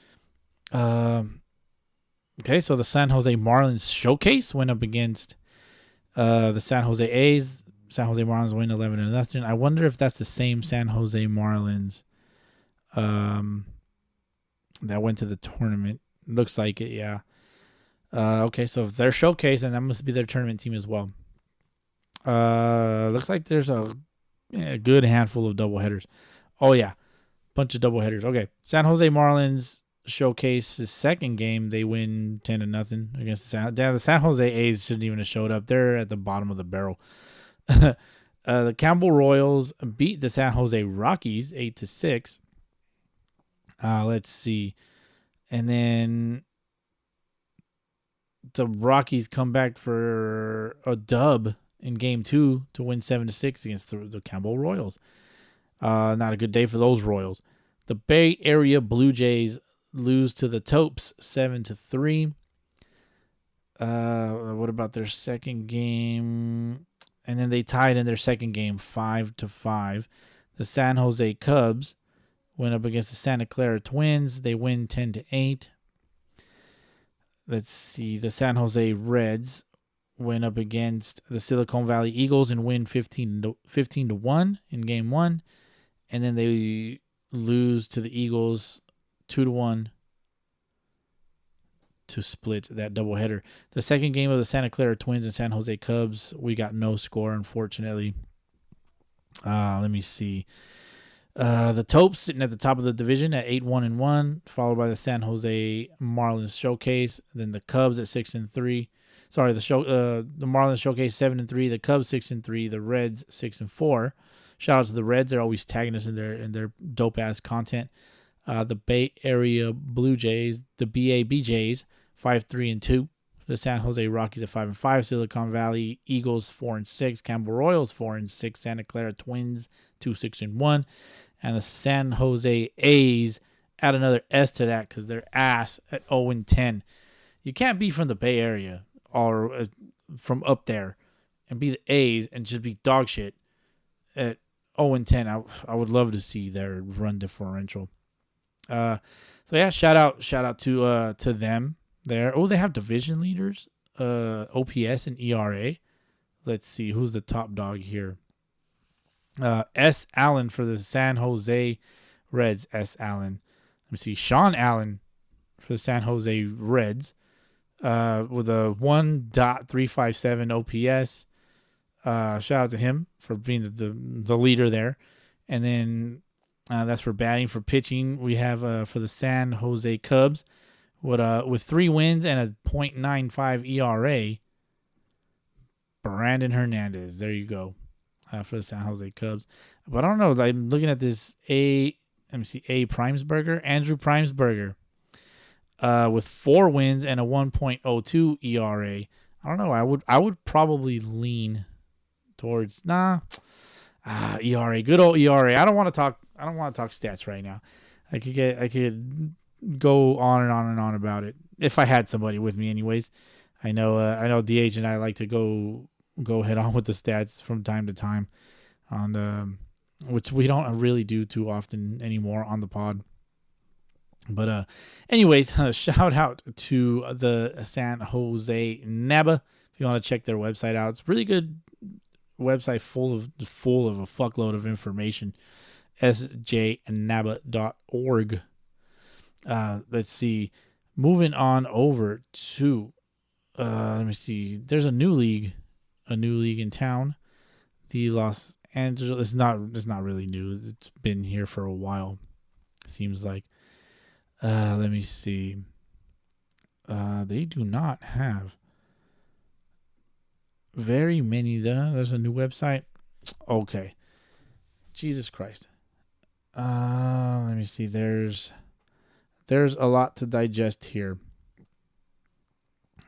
Okay, so the San Jose Marlins showcase went up against the San Jose A's. San Jose Marlins win 11-0. I wonder if that's the same San Jose Marlins that went to the tournament. Looks like it, yeah. Okay, so if they're showcase, then that must be their tournament team as well. Looks like there's a good handful of doubleheaders. Oh, yeah. Bunch of doubleheaders. Okay. San Jose Marlins showcase his second game. They win 10-0 against the San Jose A's. Shouldn't even have showed up. They're at the bottom of the barrel. The Campbell Royals beat the San Jose Rockies 8-6. Let's see. And then the Rockies come back for a dub in game 2 to win 7-6 against the Campbell Royals. Not a good day for those Royals. The Bay Area Blue Jays lose to the Topes 7-3. What about their second game? And then they tied in their second game 5-5. The San Jose Cubs went up against the Santa Clara Twins. They win 10-8. Let's see. The San Jose Reds went up against the Silicon Valley Eagles and win 15-1 in game 1. And then they lose to the Eagles 2-1 to split that doubleheader. The second game of the Santa Clara Twins and San Jose Cubs, we got no score, unfortunately. Let me see. The Topes sitting at the top of the division at 8-1-1, followed by the San Jose Marlins Showcase. Then the Cubs at 6-3. Sorry, the Marlins Showcase 7-3. The Cubs 6-3. The Reds 6-4. Shout out to the Reds; they're always tagging us in their dope ass content. The Bay Area Blue Jays, the BABJs 5-3-2. The San Jose Rockies at 5-5. Silicon Valley Eagles 4-6. Campbell Royals 4-6. Santa Clara Twins 2-6-1. And the San Jose A's add another S to that because they're ass at 0-10. You can't be from the Bay Area or from up there and be the A's and just be dog shit at 0-10. I would love to see their run differential. So yeah, shout out to them there. Oh, they have division leaders, OPS and ERA. Let's see who's the top dog here. S. Allen for the San Jose Reds. S. Allen. Let me see. Sean Allen for the San Jose Reds with a 1.357 OPS. Shout out to him for being the leader there. And then that's for batting. For pitching, we have for the San Jose Cubs with 3 wins and a .95 ERA, Brandon Hernandez. There you go. For the San Jose Cubs. But I don't know. I'm looking at this Primesberger. Andrew Primesberger with 4 wins and a 1.02 ERA. I don't know. I would probably lean towards ERA. Good old ERA. I don't want to talk stats right now. I could go on and on and on about it if I had somebody with me anyways. I know DH and I like to go head on with the stats from time to time on which we don't really do too often anymore on the pod. But anyways, shout out to the San Jose NABA. If you want to check their website out, it's a really good website full of a fuckload of information. sjnaba.org. Let's see. Moving on over to let me see. There's a new league in town. The Los Angeles. It's not really new. It's been here for a while. It seems like. Let me see. They do not have very many. There's a new website. Okay. Jesus Christ. Let me see. There's a lot to digest here.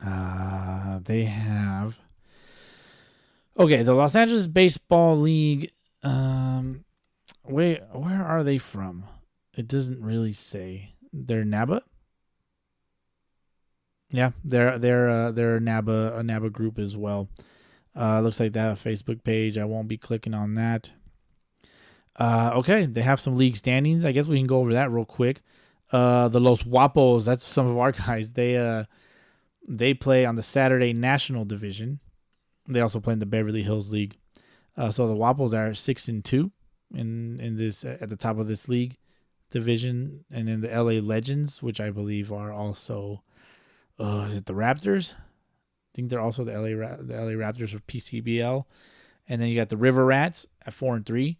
They have. Okay, the Los Angeles Baseball League Where are they from? It doesn't really say. They're NABA. Yeah, they're a NABA group as well. Looks like they have a Facebook page. I won't be clicking on that. Okay, they have some league standings. I guess we can go over that real quick. The Los Guapos, that's some of our guys. They play on the Saturday National Division. They also play in the Beverly Hills League. So the Guapos are 6-2 in this at the top of this league division, and then the LA Legends, which I believe are also, is it the Raptors? I think they're also the LA Raptors of PCBL, and then you got the River Rats at 4-3,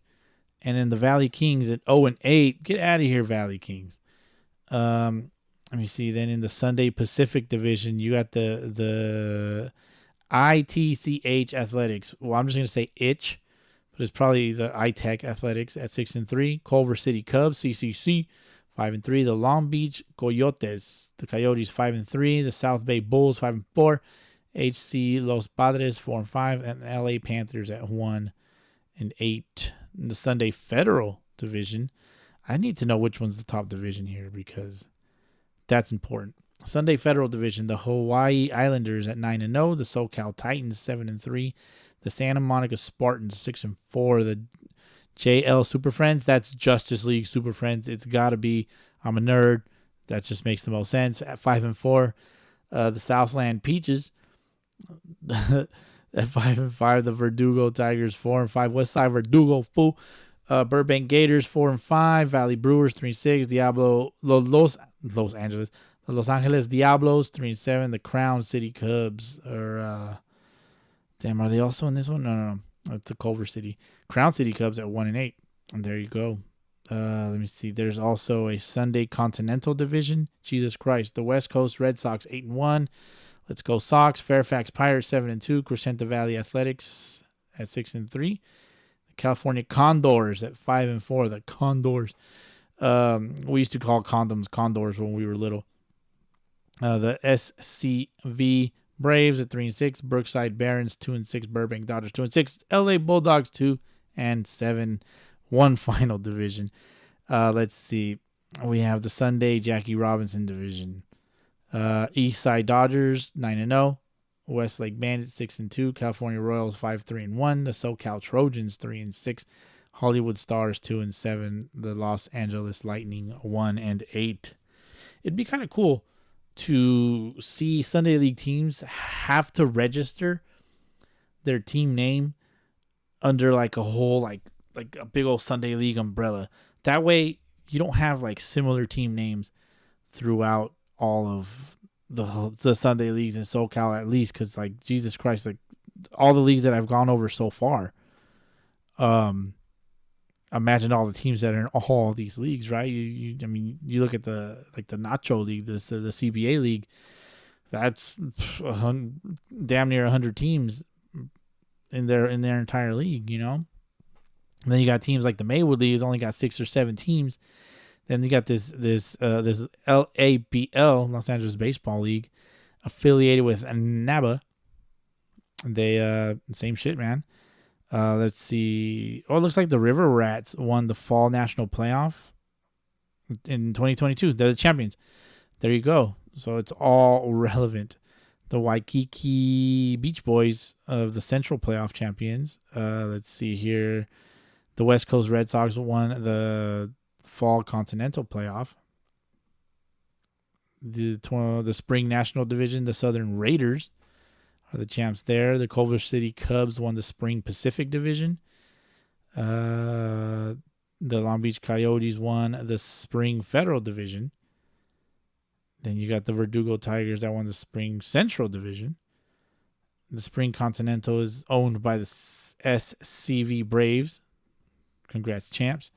and then the Valley Kings at 0-8. Get out of here, Valley Kings. Let me see. Then in the Sunday Pacific Division, you got the ITCH Athletics. Well, I'm just gonna say itch, but it's probably the iTech Athletics at 6-3. Culver City Cubs (CCC) 5-3. The Long Beach Coyotes, the Coyotes 5-3. The South Bay Bulls 5-4. HC Los Padres 4-5, and LA Panthers at 1-8. In the Sunday Federal Division, I need to know which one's the top division here because that's important. Sunday Federal Division, the Hawaii Islanders at 9-0, the SoCal Titans 7-3, the Santa Monica Spartans 6-4, the JL Super Friends, that's Justice League Super Friends. It's got to be. I'm a nerd. That just makes the most sense. At 5-4, the Southland Peaches at 5-5, the Verdugo Tigers 4-5, Westside Verdugo fool. Burbank Gators 4-5, Valley Brewers 3-6, Diablo Los Angeles, the Los Angeles Diablos 3-7, the Crown City Cubs are are they also in this one? No. That's the Culver City Crown City Cubs at 1-8, and there you go. Let me see. There's also a Sunday Continental Division. Jesus Christ, the West Coast Red Sox 8-1. Let's go Sox. Fairfax Pirates 7-2. Crescenta Valley Athletics at 6-3. California Condors at 5-4. The Condors. We used to call condoms condors when we were little. The SCV Braves at 3-6. Brookside Barons 2-6. Burbank Dodgers 2-6. LA Bulldogs 2-7. One final division. Let's see. We have the Sunday Jackie Robinson division. East Side Dodgers 9-0. Westlake Bandits 6-2, California Royals 5-3-1, the SoCal Trojans 3-6, Hollywood Stars 2-7, the Los Angeles Lightning 1-8. It'd be kind of cool to see Sunday League teams have to register their team name under like a whole like a big old Sunday League umbrella. That way you don't have like similar team names throughout all of the Sunday leagues in SoCal, at least, because like Jesus Christ, like all the leagues that I've gone over so far, imagine all the teams that are in all these leagues, right? I mean, you look at the Nacho League, the CBA League, that's damn near 100 teams in their entire league, you know. And then you got teams like the Maywood League has only got 6 or 7 teams. Then you got this LABL, Los Angeles Baseball League, affiliated with NABA. They same shit, man. Let's see. Oh, it looks like the River Rats won the Fall National Playoff in 2022. They're the champions. There you go. So it's all relevant. The Waikiki Beach Boys of the Central Playoff champions. Let's see here. The West Coast Red Sox won the Fall Continental Playoff. The Spring National Division, the Southern Raiders are the champs there. The Culver City Cubs won the Spring Pacific Division. The Long Beach Coyotes won the Spring Federal Division. Then you got the Verdugo Tigers that won the Spring Central Division. The Spring Continental is owned by the SCV Braves. Congrats, champs.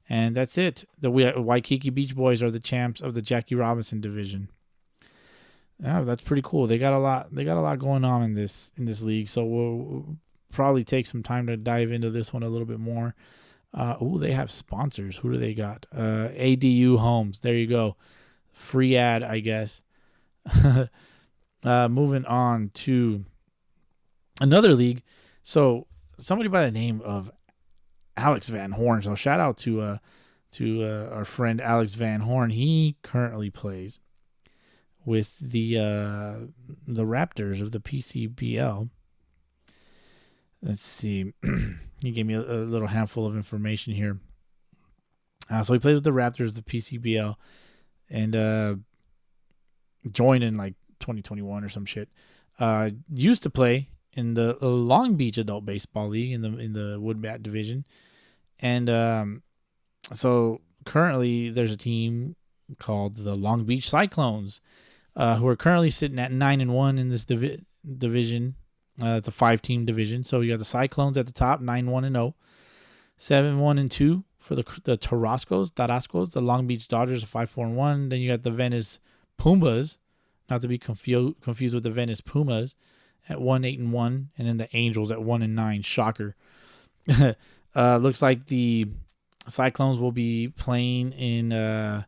And that's it. The Waikiki Beach Boys are the champs of the Jackie Robinson division. Yeah, that's pretty cool. They got a lot going on in this league. So we'll probably take some time to dive into this one a little bit more. They have sponsors. Who do they got? ADU Homes. There you go. Free ad, I guess. Moving on to another league. So somebody by the name of Alex Van Horn. So shout out to our friend Alex Van Horn. He currently plays with the Raptors of the PCBL. Let's see. He gave me a little handful of information here. So he plays with the Raptors, the PCBL, and joined in like 2021 or some shit. Used to play in the Long Beach Adult Baseball League in the Wood Bat division, and so currently there's a team called the Long Beach Cyclones, who are currently sitting at 9-1 in this division. It's a 5-team division. So you got the Cyclones at the top, 9-1-0, 7-1-2 for the Tarascos, the Long Beach Dodgers, 5-4-1. Then you got the Venice Pumas, not to be confused with the Venice Pumas, at 1-8-1, and then the Angels at 1-9. Shocker. Looks like the Cyclones will be playing in the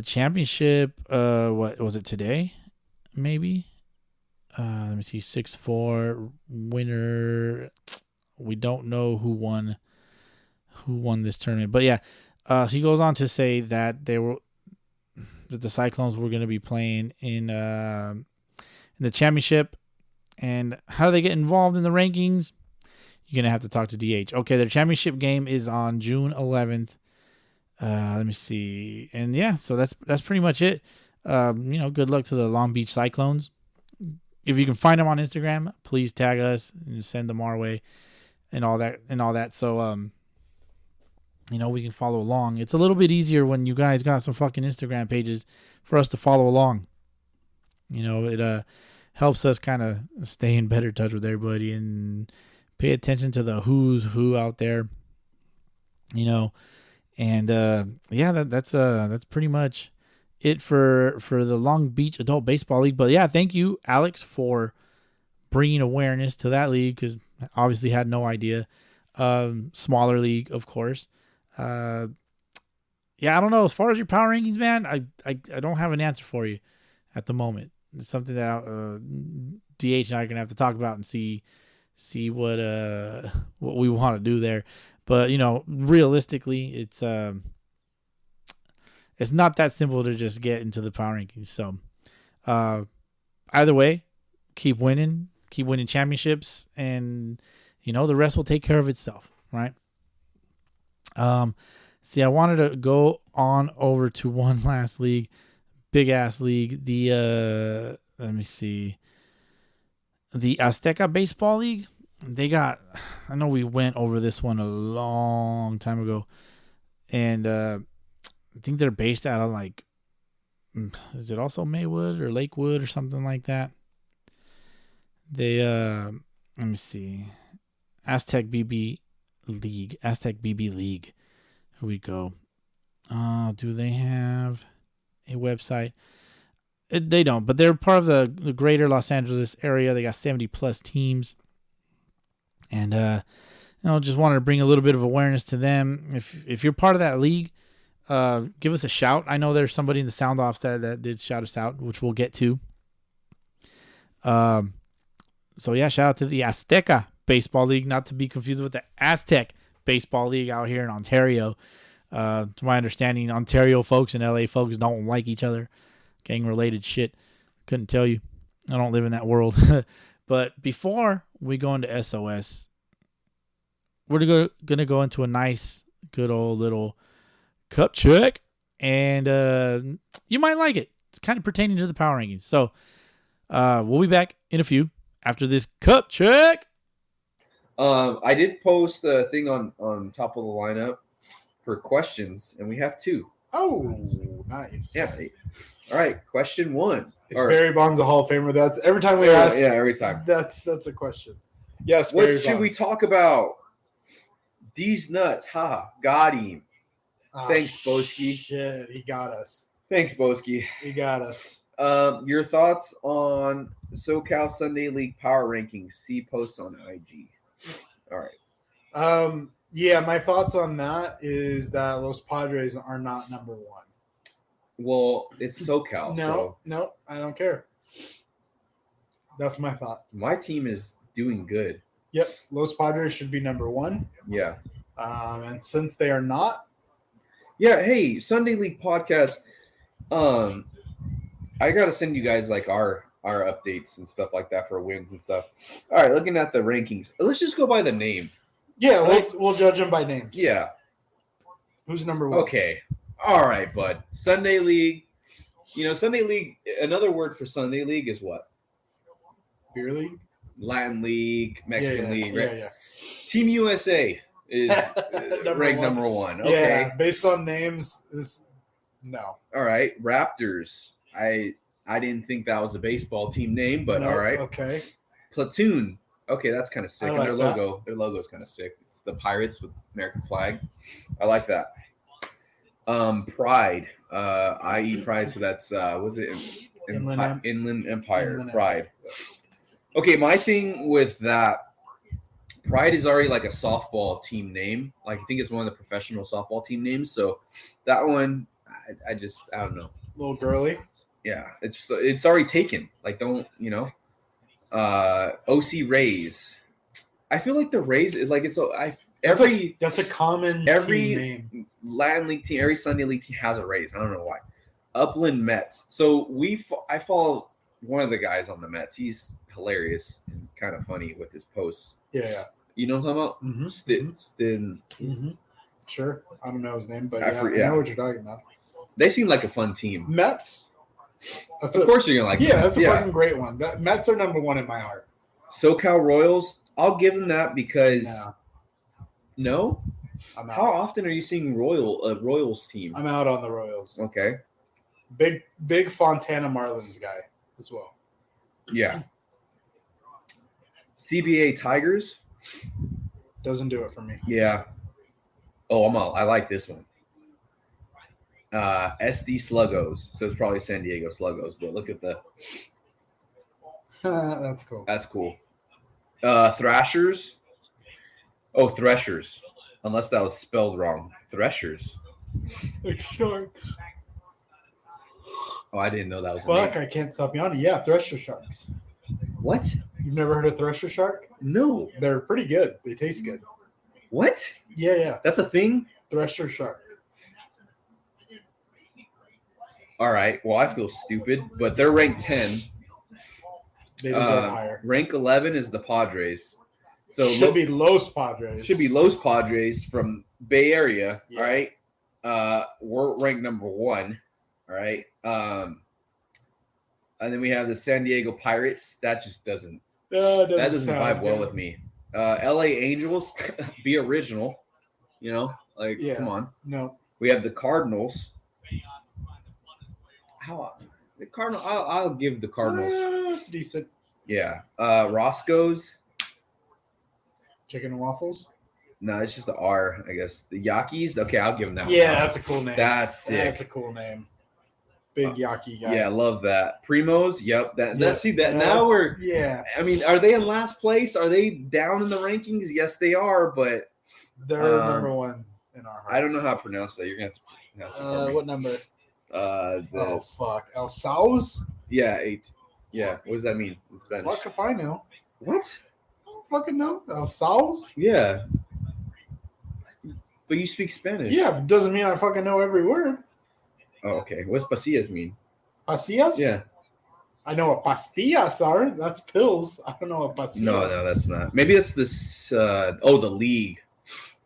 championship. What was it today? Maybe. Let me see. 6-4 winner. We don't know who won this tournament, but yeah. He goes on to say that that the Cyclones were going to be playing in the championship. And how do they get involved in the rankings? You're going to have to talk to DH. Okay, their championship game is on June 11th. Let me see. And yeah, so that's pretty much it. Good luck to the Long Beach Cyclones. If you can find them on Instagram, please tag us and send them our way and all that. So, we can follow along. It's a little bit easier when you guys got some fucking Instagram pages for us to follow along. It helps us kind of stay in better touch with everybody and pay attention to the who's who out there. And that's pretty much it for the Long Beach Adult Baseball League. But yeah, thank you, Alex, for bringing awareness to that league, because I obviously had no idea. Smaller league, of course. I don't know. As far as your power rankings, man, I don't have an answer for you at the moment. It's something that DH and I are gonna have to talk about and see what we want to do there. But realistically, it's not that simple to just get into the power rankings. So either way, keep winning championships, and the rest will take care of itself, right? I wanted to go on over to one last league, big ass league. The let me see, the Azteca Baseball League. I know we went over this one a long time ago, and I think they're based out of is it also Maywood or Lakewood or something like that? They let me see, Aztec BB League. Here we go. Do they have a website? They don't, but they're part of the greater Los Angeles area. They got 70 plus teams. And, just wanted to bring a little bit of awareness to them. If you're part of that league, give us a shout. I know there's somebody in the sound off that did shout us out, which we'll get to. So yeah, shout out to the Azteca Baseball League, not to be confused with the Aztec Baseball League out here in Ontario. To my understanding, Ontario folks and LA folks don't like each other. Gang related shit. Couldn't tell you. I don't live in that world. But before we go into S.O.S, we're going to go into a nice, good old little cup check. And you might like it. It's kind of pertaining to the power rankings. So we'll be back in a few after this cup check. I did post a thing on top of the lineup for questions, and we have 2. Oh, nice. Yeah. All right. Question 1. Is Barry Bonds a Hall of Famer? That's every time we ask. Yeah, every time. That's a question. Yes. What Barry should Bonds. we talk about? These nuts. Ha. Got him. Thanks, Bowski. Shit, he got us. Thanks, Bowski. He got us. Your thoughts on SoCal Sunday League power rankings? See post on IG. All right. Yeah, my thoughts on that is that Los Padres are not number 1. Well, it's SoCal. No, I don't care. That's my thought. My team is doing good. Yep, Los Padres should be number 1. Yeah. And since they are not, Yeah, hey, Sunday League podcast. I gotta send you guys like our updates and stuff like that for wins and stuff. All right, looking at the rankings, let's just go by the name. yeah, Like- we'll judge them by names. Yeah. Who's number one? Okay. All right, bud. Sunday League. You know, Sunday League. Another word for Sunday League is what? Beer league. Latin League, Mexican League, right? Yeah. Team USA is ranked one. number one. Okay. Yeah, based on names, is no. All right. Raptors. I didn't think that was a baseball team name, but No, all right. Okay. Platoon. Okay, that's kind of sick. I And like their logo is kind of sick. It's the Pirates with American flag. I like that. Pride. IE Pride. So that's was it Inland Empire. Inland Pride. Okay, my thing with that, Pride is already like a softball team name. Like I think it's one of the professional softball team names. So that one, I don't know. Little girly. Yeah, it's already taken. Like don't OC Rays. I feel like the Rays is like That's a common every team name. Latin League team, every Sunday League team has a Rays. I don't know why. Upland Mets. So I follow one of the guys on the Mets. He's hilarious and kind of funny with his posts. Yeah. You know what I'm talking about? Mm-hmm. Stin. Sure. I don't know his name, but I know what you're talking about. They seem like a fun team. Mets. Of course you're gonna like them. That's a fucking great one. Mets are number one in my heart. SoCal Royals. I'll give them that because no. I'm out. How often are you seeing Royals team? I'm out on the Royals. Okay. Big Fontana Marlins guy as well. Yeah. CBA Tigers. Doesn't do it for me. Yeah. Oh, I'm out. I like this one. SD Sluggos. So it's probably San Diego Sluggos, but look at That's cool. that's cool. Thrashers. Oh, Threshers. Unless that was spelled wrong. Threshers. Sharks. Oh, I didn't know that was a Fuck, name. I can't stop yawning. Yeah, Thresher Sharks. What? You've never heard of Thresher Shark? No. They're pretty good. They taste good. What? Yeah. That's a thing? Thresher Shark. All right. Well, I feel stupid, but they're ranked 10. They deserve higher. Rank 11 is the Padres. So Should be Los Padres. Should be Los Padres from Bay Area. Yeah. All right. We're ranked number 1. All right. And then we have the San Diego Pirates. That just doesn't. That doesn't sound vibe well good. with me. LA Angels, be original. You know, like Yeah. come on. No. We have the Cardinals. The Cardinal? I'll give the Cardinals. That's decent. Yeah. Roscoe's. Chicken and waffles. No, it's just the R, I guess. The Yakis. Okay, I'll give them that one. Yeah, that's a cool name. That's sick. That's a cool name. Big Yaki guy. Yeah, I love that. Primos. Yep. Now That's- we're. Yeah, I mean, are they in last place? Are they down in the rankings? Yes, they are. But they're number one in our hearts. I don't know how to pronounce that. You're gonna have to pronounce it for me. What number? The Oh fuck, El Saus. yeah 8. Yeah. What does that mean in Spanish? Fuck if I know. What? I don't fucking know. El Saus. Yeah. But you speak Spanish. Yeah, but doesn't mean I fucking know every word. Oh, okay. What's pastillas mean? Pastillas? Yeah. I know what pastillas are. That's pills. I don't know what pastillas. No, that's not. Maybe that's this. The league.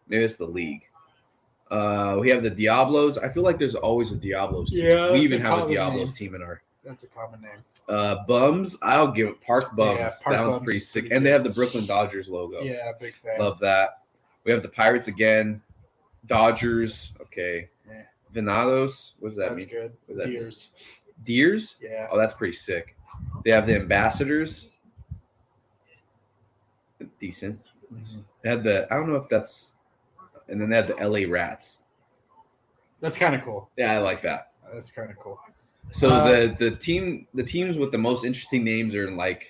Maybe it's the league. We have the Diablos. I feel like there's always a Diablos team. Yeah, We that's even a have a common Diablos name. team in our. That's a common name. Bums. I'll give it Park Bums. Yeah, Park that one's Bums pretty is sick. pretty And they have the good. Brooklyn Dodgers logo. Yeah, big fan. Love that. We have the Pirates again. Dodgers. Okay. Yeah. Venados. What does that That's mean? good. What does that mean? Deers. Deers. Yeah. Oh, that's pretty sick. They have the Ambassadors. Decent. They had I don't know if that's, and then they have the LA Rats. That's kind of cool. Yeah, I like that. That's kind of cool. So the teams with the most interesting names are in like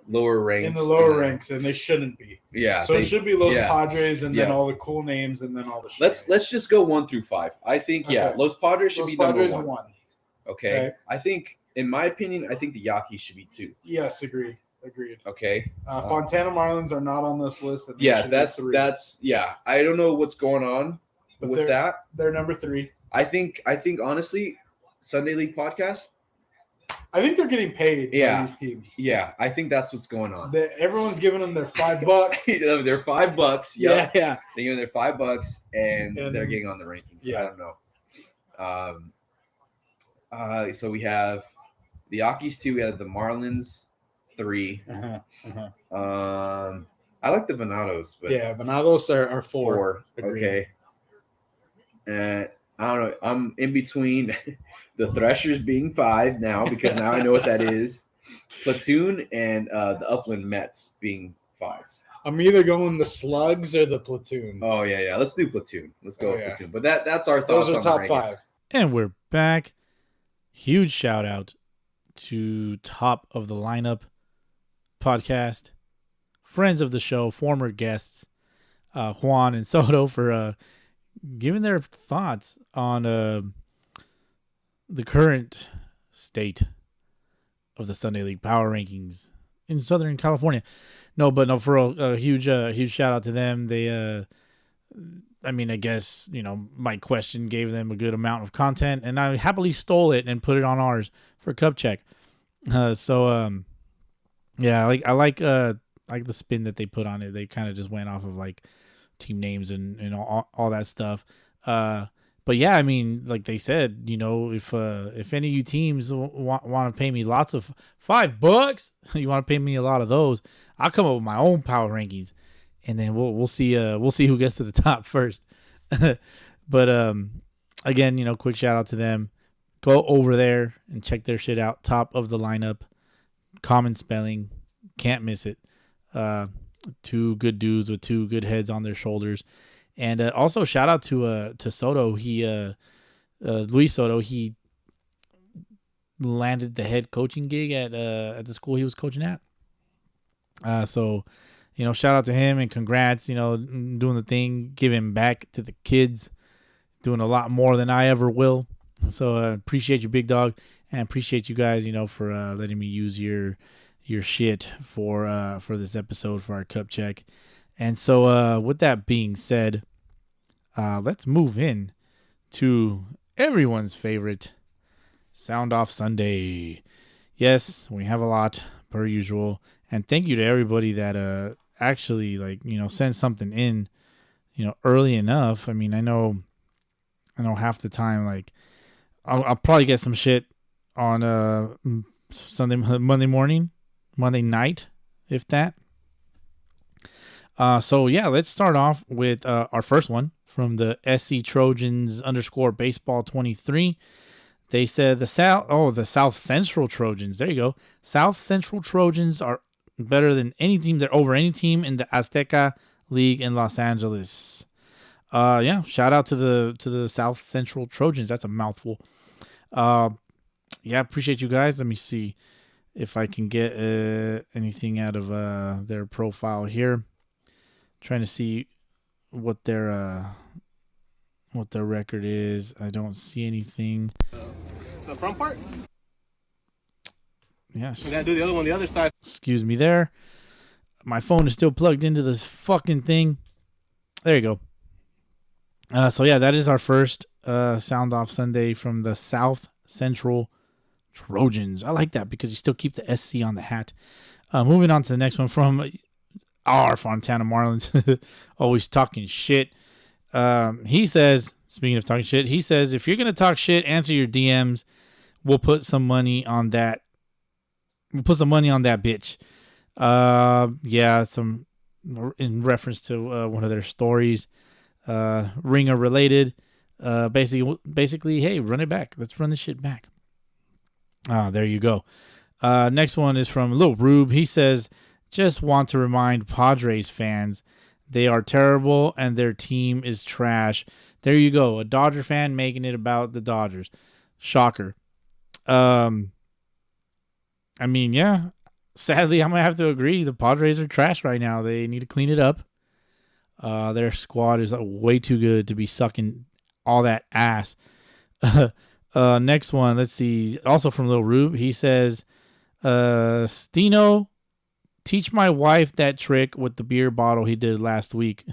lower ranks. In the lower ranks, and they shouldn't be. Yeah. So it should be Los yeah. Padres, and then Yeah. all the cool names, and then all the shit. Let's just go 1 through 5. I think Okay. Los Padres should Los be Padres number 1. one. Okay. Okay. I think, in my opinion, I think the Yankees should be 2. Yes, agreed. Agreed. Okay. Fontana Marlins are not on this list. And they Yeah, should be that's 3. I don't know what's going on But with that. They're number 3. I think honestly, Sunday League podcast. I think they're getting paid by these teams. Yeah, I think that's what's going on. Everyone's giving them their $5. They're $5. Yep. Yeah. They give them their $5, and they're getting on the rankings. Yeah. I don't know. So we have the Rockies 2. We have the Marlins 3. I like the Venados, but Venados are 4. Okay. And I don't know. I'm in between the Threshers being 5 now because now I know what that is. Platoon and the Upland Mets being 5. I'm either going the Slugs or the Platoons. Oh yeah. Let's do Platoon. Let's go with Platoon. But that's our thoughts. Those are on top 5. And we're back. Huge shout out to Top of the Lineup podcast, friends of the show, former guests, Juan and Soto, for giving their thoughts on the current state of the Sunday League power rankings in Southern California. For a huge shout out to them. They, I guess, my question gave them a good amount of content, and I happily stole it and put it on ours for Cup Check. I like the spin that they put on it. They kind of just went off of like team names and all that stuff. But yeah, like they said, if any of you teams want to pay me lots of $5, you want to pay me a lot of those, I'll come up with my own power rankings, and then we'll see who gets to the top first. But again, quick shout out to them. Go over there and check their shit out. Top of the Lineup, common spelling, can't miss it. 2 good dudes with 2 good heads on their shoulders. And also shout out to Soto. He Luis Soto. He landed the head coaching gig at the school he was coaching at. So shout out to him and congrats. Doing the thing, giving back to the kids, doing a lot more than I ever will. So appreciate you, big dog, and appreciate you guys. For letting me use your shit for this episode for our Cup Check. And so with that being said, let's move in to everyone's favorite Sound Off Sunday. Yes, we have a lot per usual, and thank you to everybody that actually sent something in early enough. I know half the time I'll probably get some shit on Monday night, if that. So yeah, let's start off with our first one from the SC Trojans _baseball 23. They said the South Central Trojans. There you go. South Central Trojans are better than any team. They're over any team in the Azteca League in Los Angeles. Shout out to the South Central Trojans. That's a mouthful. Appreciate you guys. Let me see if I can get anything out of their profile here. Trying to see what their record is. I don't see anything. The front part? Yes. We gotta do the other one, the other side. Excuse me there. My phone is still plugged into this fucking thing. There you go. That is our first Sound Off Sunday from the South Central Trojans. I like that because you still keep the SC on the hat. Moving on to the next one from our Fontana Marlins. Always talking shit. He says, speaking of talking shit, he says, if you're going to talk shit, answer your DMs. We'll put some money on that. We'll put some money on that bitch. Some in reference to one of their stories. Ringer related. Basically, hey, run it back. Let's run this shit back. There you go. Next one is from Lil Rube. He says, just want to remind Padres fans they are terrible and their team is trash. There you go. A Dodger fan making it about the Dodgers. Shocker. Sadly, I'm going to have to agree. The Padres are trash right now. They need to clean it up. Their squad is way too good to be sucking all that ass. Next one, let's see. Also from Lil Rube, he says, Stino teach my wife that trick with the beer bottle he did last week.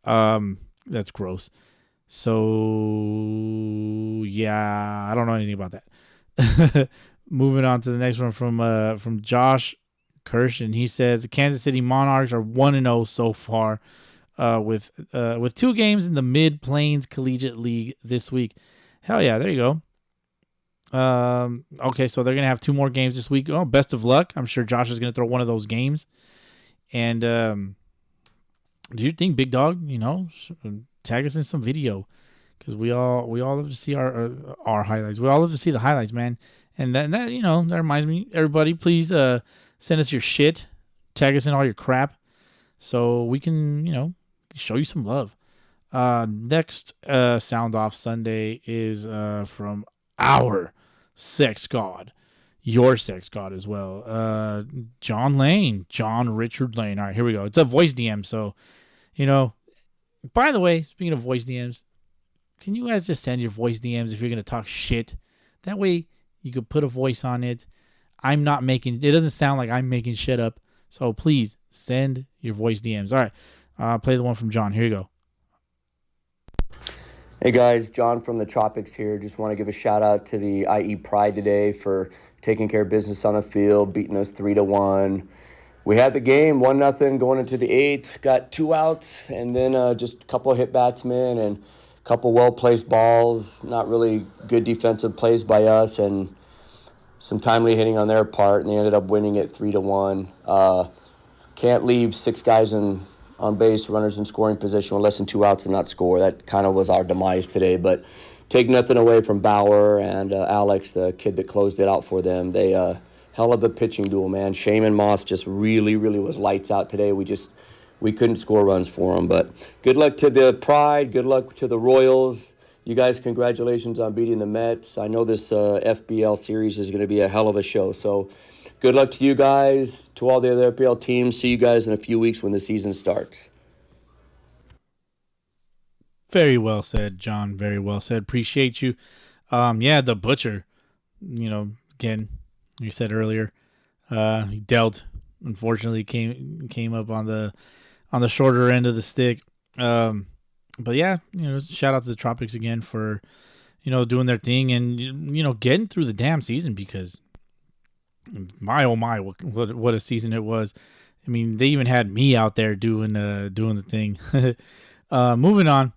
That's gross. So yeah, I don't know anything about that. Moving on to the next one from Josh Kirshen. He says the Kansas City Monarchs are 1-0 so far, with 2 games in the Mid Plains Collegiate League this week. Hell yeah, there you go. Okay, so they're gonna have 2 more games this week. Oh, best of luck. I'm sure Josh is gonna throw one of those games. And do you think, Big Dog? Tag us in some video, because we all love to see our highlights. We all love to see the highlights, man. And that that reminds me, everybody, please send us your shit. Tag us in all your crap, so we can show you some love. Next Sound Off Sunday is from our sex god, your sex god as well, John Richard Lane. All right, here we go. It's a voice DM, so by the way, speaking of voice DMs, can you guys just send your voice DMs if you're gonna talk shit? That way you could put a voice on it. It doesn't sound like I'm making shit up, so please send your voice DMs. All right, play the one from John. Here you go. Hey guys, John from the Tropics here. Just want to give a shout out to the IE Pride today for taking care of business on the field, beating us 3-1. We had the game 1-0 going into the 8th, got 2 outs, and then just a couple of hit batsmen and a couple well-placed balls, not really good defensive plays by us, and some timely hitting on their part, and they ended up winning it 3-1. Can't leave 6 guys on base, runners in scoring position with less than 2 outs and not score. That kind of was our demise today, but take nothing away from Bauer and Alex, the kid that closed it out for them. They hell of a pitching duel, man. Shaman Moss just really, really was lights out today. We couldn't score runs for them, but good luck to the Pride. Good luck to the Royals. You guys, congratulations on beating the Mets. I know this FBL series is going to be a hell of a show, so good luck to you guys, to all the other FBL teams. See you guys in a few weeks when the season starts. Very well said, John. Very well said. Appreciate you. Yeah, the Butcher, again, you said earlier, he dealt. Unfortunately, came up on the shorter end of the stick. But yeah, shout out to the Tropics again for doing their thing and getting through the damn season, because my oh my, what a season it was. I mean, they even had me out there doing the thing. Moving on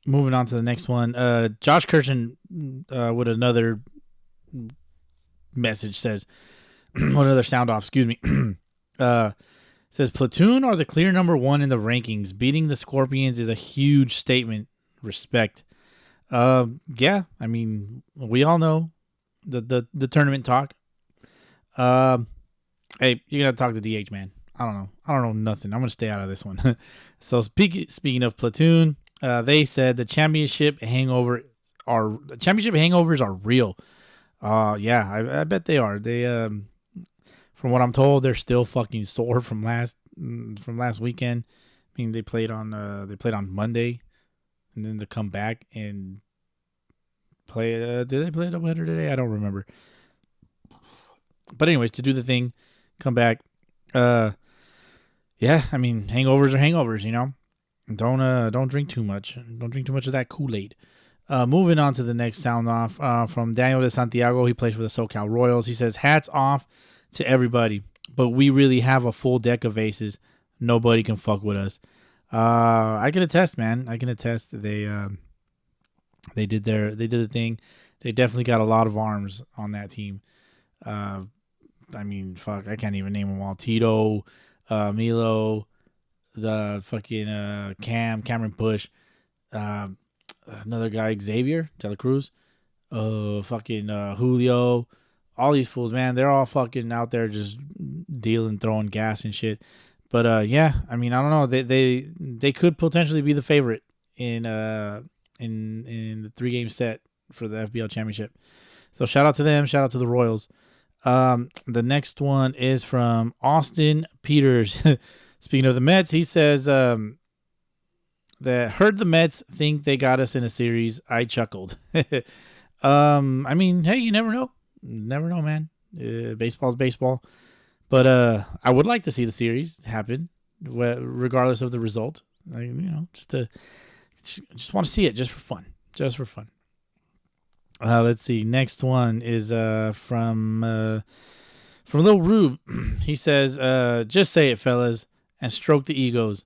to the next one. Josh Kirshen with another message says, another sound off, excuse me. Says Platoon are the clear number 1 in the rankings. Beating the Scorpions is a huge statement. Respect. Yeah, I mean, we all know the tournament talk. Hey, you gotta talk to DH, man. I don't know nothing. I'm gonna stay out of this one. So speaking of Platoon, they said the championship hangovers are real. Yeah, I bet they are. They from what I'm told, they're still fucking sore from last weekend. I mean, they played on Monday, and then to come back and play. Did they play a doubleheader today? I don't remember. But anyways, to do the thing, come back. Yeah, I mean, hangovers are hangovers, Don't drink too much. Don't drink too much of that Kool-Aid. Moving on to the next sound off from Daniel de Santiago. He plays for the SoCal Royals. He says, hats off to everybody, but we really have a full deck of aces. Nobody can fuck with us. I can attest, man. I can attest. They did the thing. They definitely got a lot of arms on that team. I mean, fuck, I can't even name them all. Tito, Milo, the fucking Cameron Push, another guy, Xavier De La Cruz, fucking Julio. All these fools, man, they're all fucking out there just dealing, throwing gas and shit. But yeah, I mean, I don't know. They could potentially be the favorite in the 3-game set for the FBL championship. So shout out to them. Shout out to the Royals. The next one is from Austin Peters. Speaking of the Mets, he says that heard the Mets think they got us in a series. I chuckled. I mean, hey, you never know. Never know, man. Baseball's baseball. But I would like to see the series happen, regardless of the result. Just want to see it just for fun. Just for fun. Let's see. Next one is from Lil Rube. He says, "Just say it, fellas, and stroke the egos.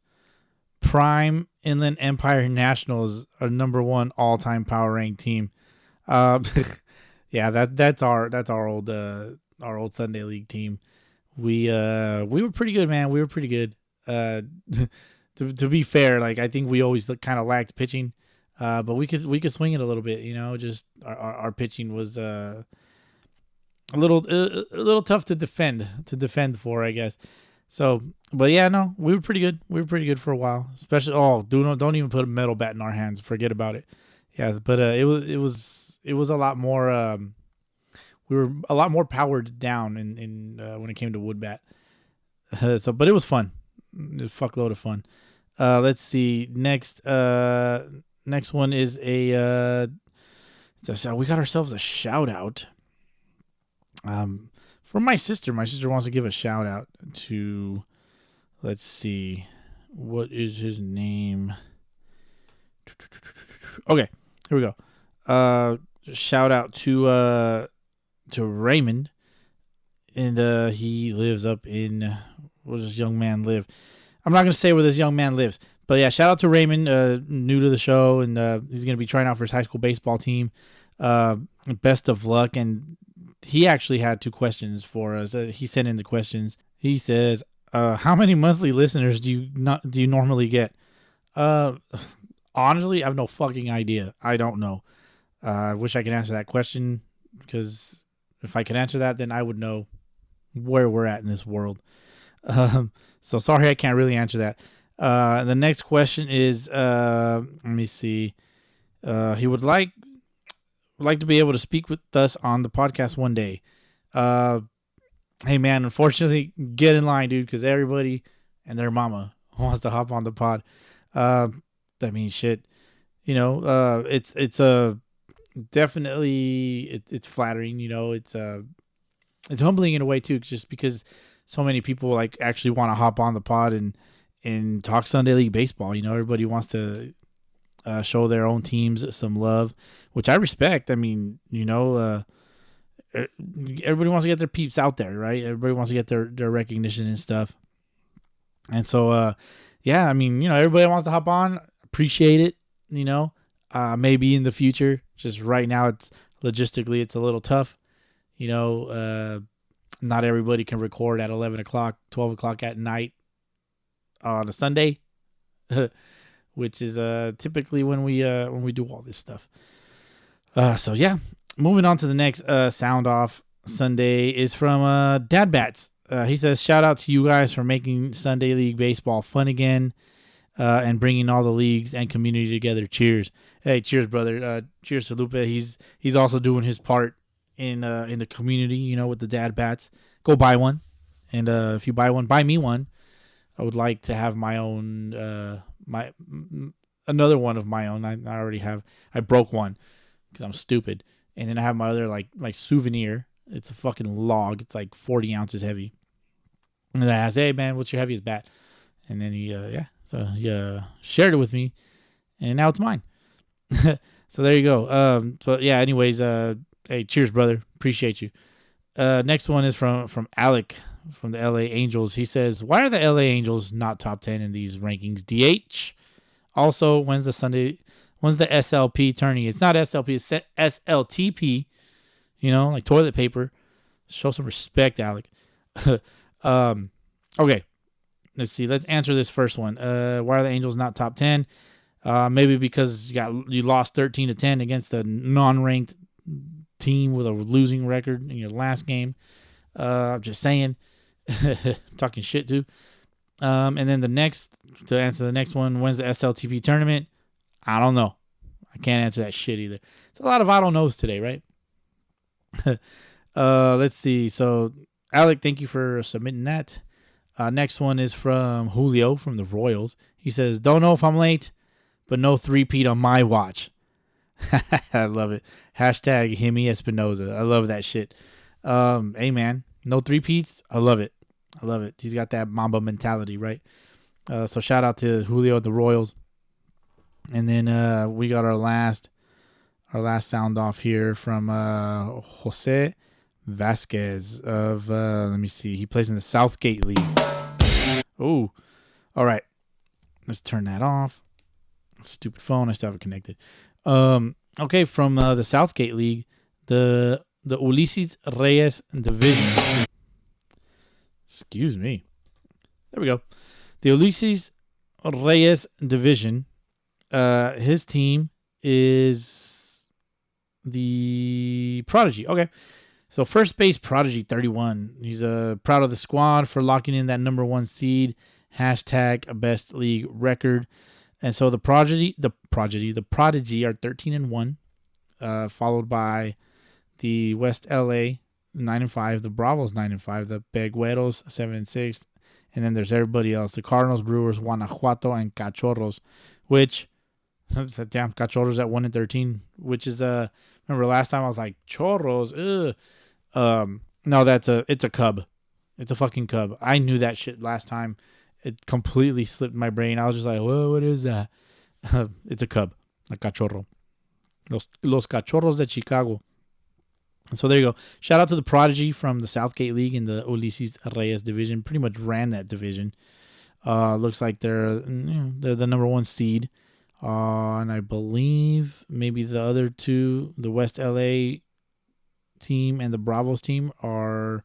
Prime Inland Empire Nationals are #1 all-time power ranked team." Yeah, that's our old Sunday League team. We were pretty good, man. We were pretty good. To be fair, like I think we always kind of lacked pitching, but we could swing it a little bit. Just our pitching was a little tough to defend for, I guess. So, but yeah, no, we were pretty good. We were pretty good for a while. Especially, don't even put a metal bat in our hands. Forget about it. Yeah, but it was a lot more. We were a lot more powered down in when it came to wood bat. But it was fun. It was a fuckload of fun. Let's see. Next one is we got ourselves a shout out. From my sister. My sister wants to give a shout out to, let's see, what is his name? Okay, here we go. Shout out to Raymond, and he lives up in, where does this young man live? I'm not gonna say where this young man lives, but yeah, shout out to Raymond, new to the show, and he's gonna be trying out for his high school baseball team. Best of luck. And he actually had 2 questions for us. He sent in the questions. He says, "How many monthly listeners do you normally get?" Honestly, I have no fucking idea. I don't know. I wish I could answer that question, because if I could answer that, then I would know where we're at in this world. So sorry, I can't really answer that. The next question is, let me see. He would like to be able to speak with us on the podcast one day. Hey man, unfortunately, get in line, dude, because everybody and their mama wants to hop on the pod. I mean, shit. It's definitely it's flattering. It's humbling in a way too, just because so many people like actually want to hop on the pod and talk Sunday League baseball. Everybody wants to show their own teams some love, which I respect. I mean, everybody wants to get their peeps out there, right? Everybody wants to get their recognition and stuff. And so, yeah, I mean, everybody wants to hop on. Appreciate it, maybe in the future. Just right now, it's logistically, it's a little tough. Not everybody can record at 11 o'clock, 12 o'clock at night on a Sunday, which is typically when we do all this stuff. So yeah, moving on to the next sound off Sunday is from Dad Bats. He says, "Shout out to you guys for making Sunday League baseball fun again, and bringing all the leagues and community together. Cheers." Hey, cheers, brother. Cheers to Lupe. He's also doing his part in the community, with the Dad Bats. Go buy one, and if you buy one, buy me one. I would like to have my own, another one of my own. I already have. I broke one because I'm stupid, and then I have my other like souvenir. It's a fucking log. It's like 40 ounces heavy. And I asked, "Hey man, what's your heaviest bat?" And then he shared it with me, and now it's mine. So there you go. So yeah. Anyways, hey, cheers, brother. Appreciate you. Next one is from Alec from the LA Angels. He says, "Why are the LA Angels not top 10 in these rankings? DH. Also, when's the SLP tourney?" It's not SLP, it's SLTP. Like toilet paper. Show some respect, Alec. Okay. Let's see. Let's answer this first one. Why are the Angels not top 10? Maybe because you lost 13-10 against the non-ranked team with a losing record in your last game. I'm just saying. Talking shit too. And then to answer the next one, when's the SLTP tournament? I don't know. I can't answer that shit either. It's a lot of I don't knows today, right? Let's see. So, Alec, thank you for submitting that. Next one is from Julio from the Royals. He says, "Don't know if I'm late, but no three-peat on my watch." I love it. Hashtag Hemi Espinoza. I love that shit. Hey, man. No three-peats. I love it. I love it. He's got that Mamba mentality, right? So shout out to Julio at the Royals. And then we got our last sound off here from Jose Vasquez of, let me see. He plays in the Southgate League. Oh, all right. Let's turn that off. Stupid phone. I still have it connected. Okay, from the Southgate League, the Ulises Reyes Division. Excuse me. There we go. The Ulises Reyes Division. His team is the Prodigy. Okay. So first base Prodigy 31. He's proud of the squad for locking in that number 1 seed. # best league record. And so the Prodigy are 13-1, followed by the West LA 9-5, the Bravos 9-5, the Pegueros 7-6, and then there's everybody else: the Cardinals, Brewers, Guanajuato, and Cachorros. Which, damn, Cachorros at 1-13. Which is remember last time I was like Chorros, ugh. No, it's a Cub. It's a fucking Cub. I knew that shit last time. It completely slipped my brain. I was just like, whoa, what is that? It's a Cub, a Cachorro. Los Cachorros de Chicago. So there you go. Shout out to the Prodigy from the Southgate League in the Ulises Reyes division. Pretty much ran that division. Looks like they're the number 1 seed. And I believe maybe the other two, the West LA team and the Bravos team, are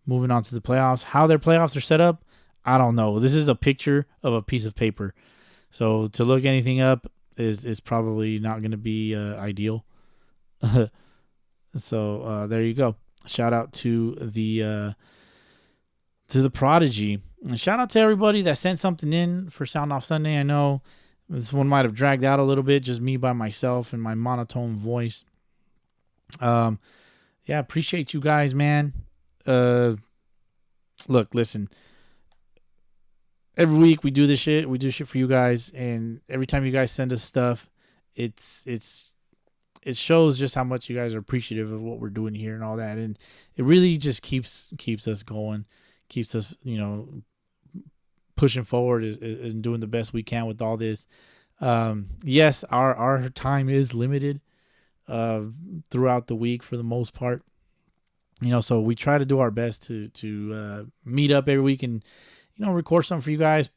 moving on to the playoffs. How their playoffs are set up, I don't know. This is a picture of a piece of paper. So to look anything up is probably not going to be ideal. So there you go. Shout out to the Prodigy. And shout out to everybody that sent something in for Sound Off Sunday. I know this one might have dragged out a little bit, just me by myself and my monotone voice. Yeah, appreciate you guys, man. Look, listen. Every week we do this shit. We do shit for you guys, and every time you guys send us stuff, it shows just how much you guys are appreciative of what we're doing here and all that, and it really just keeps us going, keeps us pushing forward and doing the best we can with all this. Yes, our time is limited throughout the week for the most part, so we try to do our best to meet up every week and record something for you guys,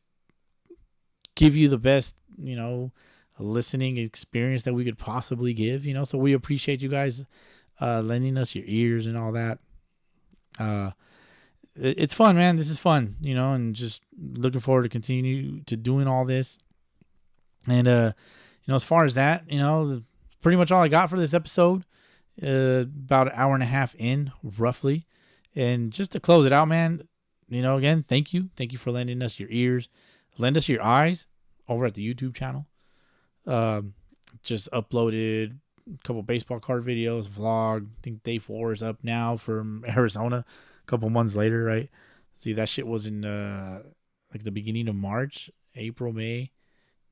give you the best, listening experience that we could possibly give, so we appreciate you guys lending us your ears and all that. It's fun, man. This is fun, and just looking forward to continue to doing all this. And, as far as that, pretty much all I got for this episode, about an hour and a half in roughly. And just to close it out, man, again, thank you. Thank you for lending us your ears. Lend us your eyes over at the YouTube channel. Just uploaded a couple baseball card videos, vlog. I think day 4 is up now from Arizona. A couple months later, right? See, that shit was in like the beginning of March, April, May,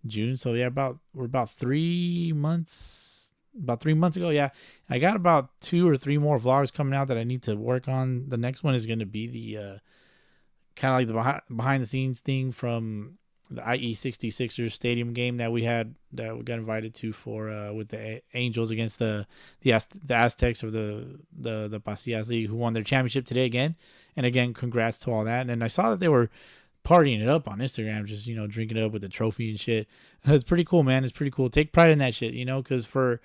June. So yeah, we're about 3 months. About 3 months ago, yeah. I got about 2 or 3 more vlogs coming out that I need to work on. The next one is going to be the kind of like the behind the scenes thing from the IE66ers stadium game that we got invited to for with the Angels against the Aztecs of the Pasillas League, who won their championship today again. And again, congrats to all that. And I saw that they were partying it up on Instagram, just drinking it up with the trophy and shit. It's pretty cool, man. It's pretty cool. Take pride in that shit, because for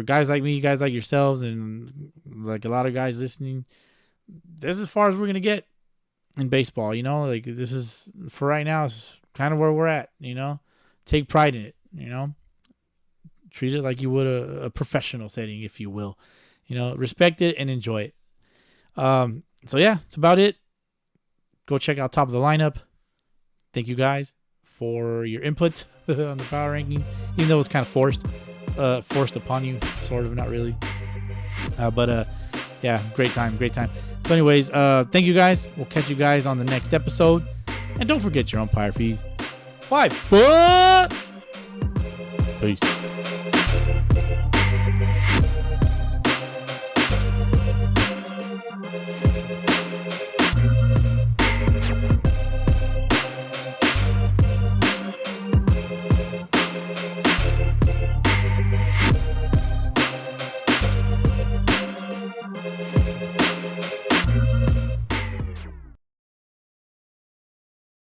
guys like me, guys like yourselves, and like a lot of guys listening, this is as far as we're gonna get in baseball. Like this is, for right now, it's kind of where we're at. Take pride in it. Treat it like you would a professional setting, if you will. Respect it and enjoy it. So yeah, that's about it. Go check out Top of the Lineup. Thank you guys for your input on the power rankings, even though it was kind of forced upon you, sort of, not really. But yeah, great time. So anyways, thank you guys. We'll catch you guys on the next episode. And don't forget your umpire fees. $5. Peace.